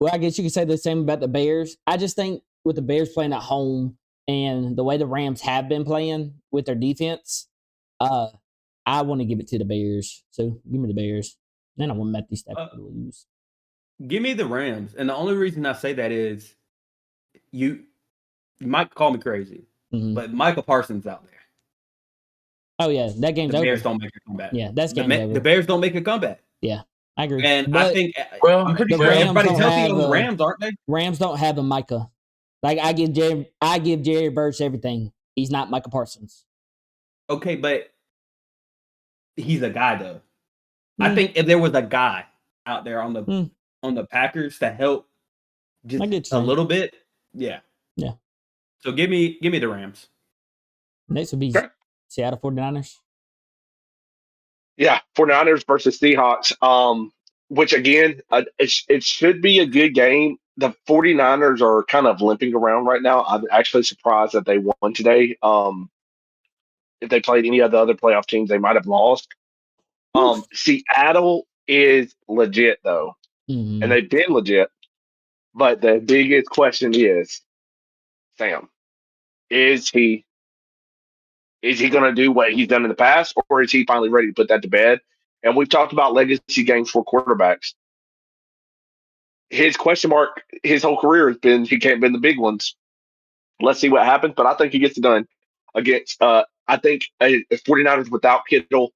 Well, I guess you could say the same about the Bears. I just think with the Bears playing at home and the way the Rams have been playing with their defense, I want to give it to the Bears. So give me the Bears. Then I want Matthew Stafford to lose. Give me the Rams, and the only reason I say that is you might call me crazy, but Michael Parsons out there. Oh yeah, that game's over. The Bears don't make a comeback. Yeah, that's game over. The Bears don't make a comeback. Yeah, I agree. And but I think I'm pretty the sure Rams everybody's don't healthy on the have Rams, aren't they? Rams don't have a Micah. Like I give Jerry Burch everything. He's not Micah Parsons. Okay, but he's a guy though. I think if there was a guy out there on the Packers to help just a little bit, yeah. So give me the Rams. Next would be Seattle 49ers. Yeah, 49ers versus Seahawks. Which again, it should be a good game. The 49ers are kind of limping around right now. I'm actually surprised that they won today. if they played any of the other playoff teams, they might have lost. Seattle is legit though, and they've been legit. But the biggest question is, Sam, is he going to do what he's done in the past, or is he finally ready to put that to bed? And we've talked about legacy games for quarterbacks. His question mark, his whole career has been he can't win the big ones. Let's see what happens, but I think he gets it done against. I think 49ers without Kittle,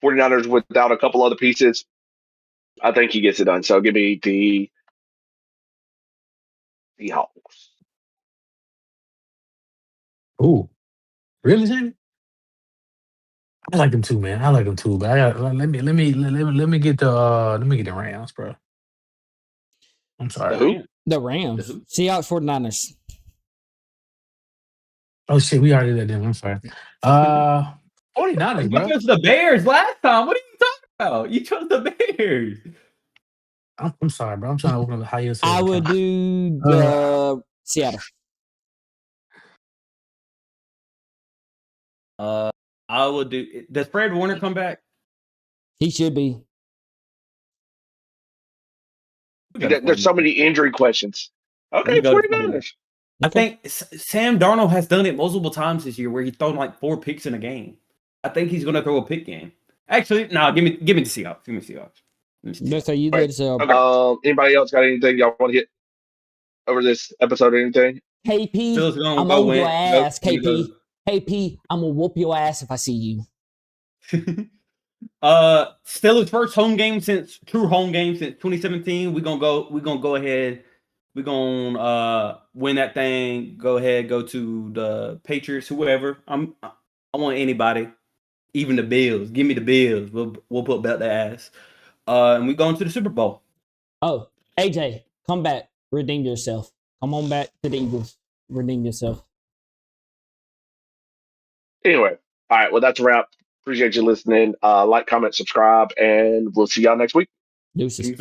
49ers without a couple other pieces. I think he gets it done. So give me the Seahawks. Ooh, really, Sammy? I like them too, man. I like them too, but I got let me get the Rams, bro. I'm The sorry. who? The Rams. Seahawks 49ers. Oh shit, we already did them. I'm sorry. 49ers, You bro. chose the Bears last time. What are you talking about? You chose the Bears. I'm sorry, bro. I'm trying to open up a high yield I savings would account. do the Seattle. I would do. Does Fred Warner come back? He should be. There's so many injury questions. Okay, 49ers. I think Sam Darnold has done it multiple times this year where he's thrown like 4 picks in a game. I think he's going to throw a pick game. Actually, no, give me the Seahawks. Give me the Seahawks. So you did so. Okay. Anybody else got anything y'all want to hit over this episode or anything? KP, I'm over your ass, KP. KP, I'm gonna whoop your ass if I see you. Steelers' first true home game since 2017. We're gonna go ahead. We're gonna win that thing. Go ahead, go to the Patriots, whoever. I want anybody, even the Bills. Give me the Bills. We'll put belt their ass. And we going to the Super Bowl. Oh, AJ, come back. Redeem yourself. Come on back to the Eagles. Redeem yourself. Anyway, all right. Well, that's a wrap. Appreciate you listening. Like, comment, subscribe, and we'll see y'all next week. Deuces.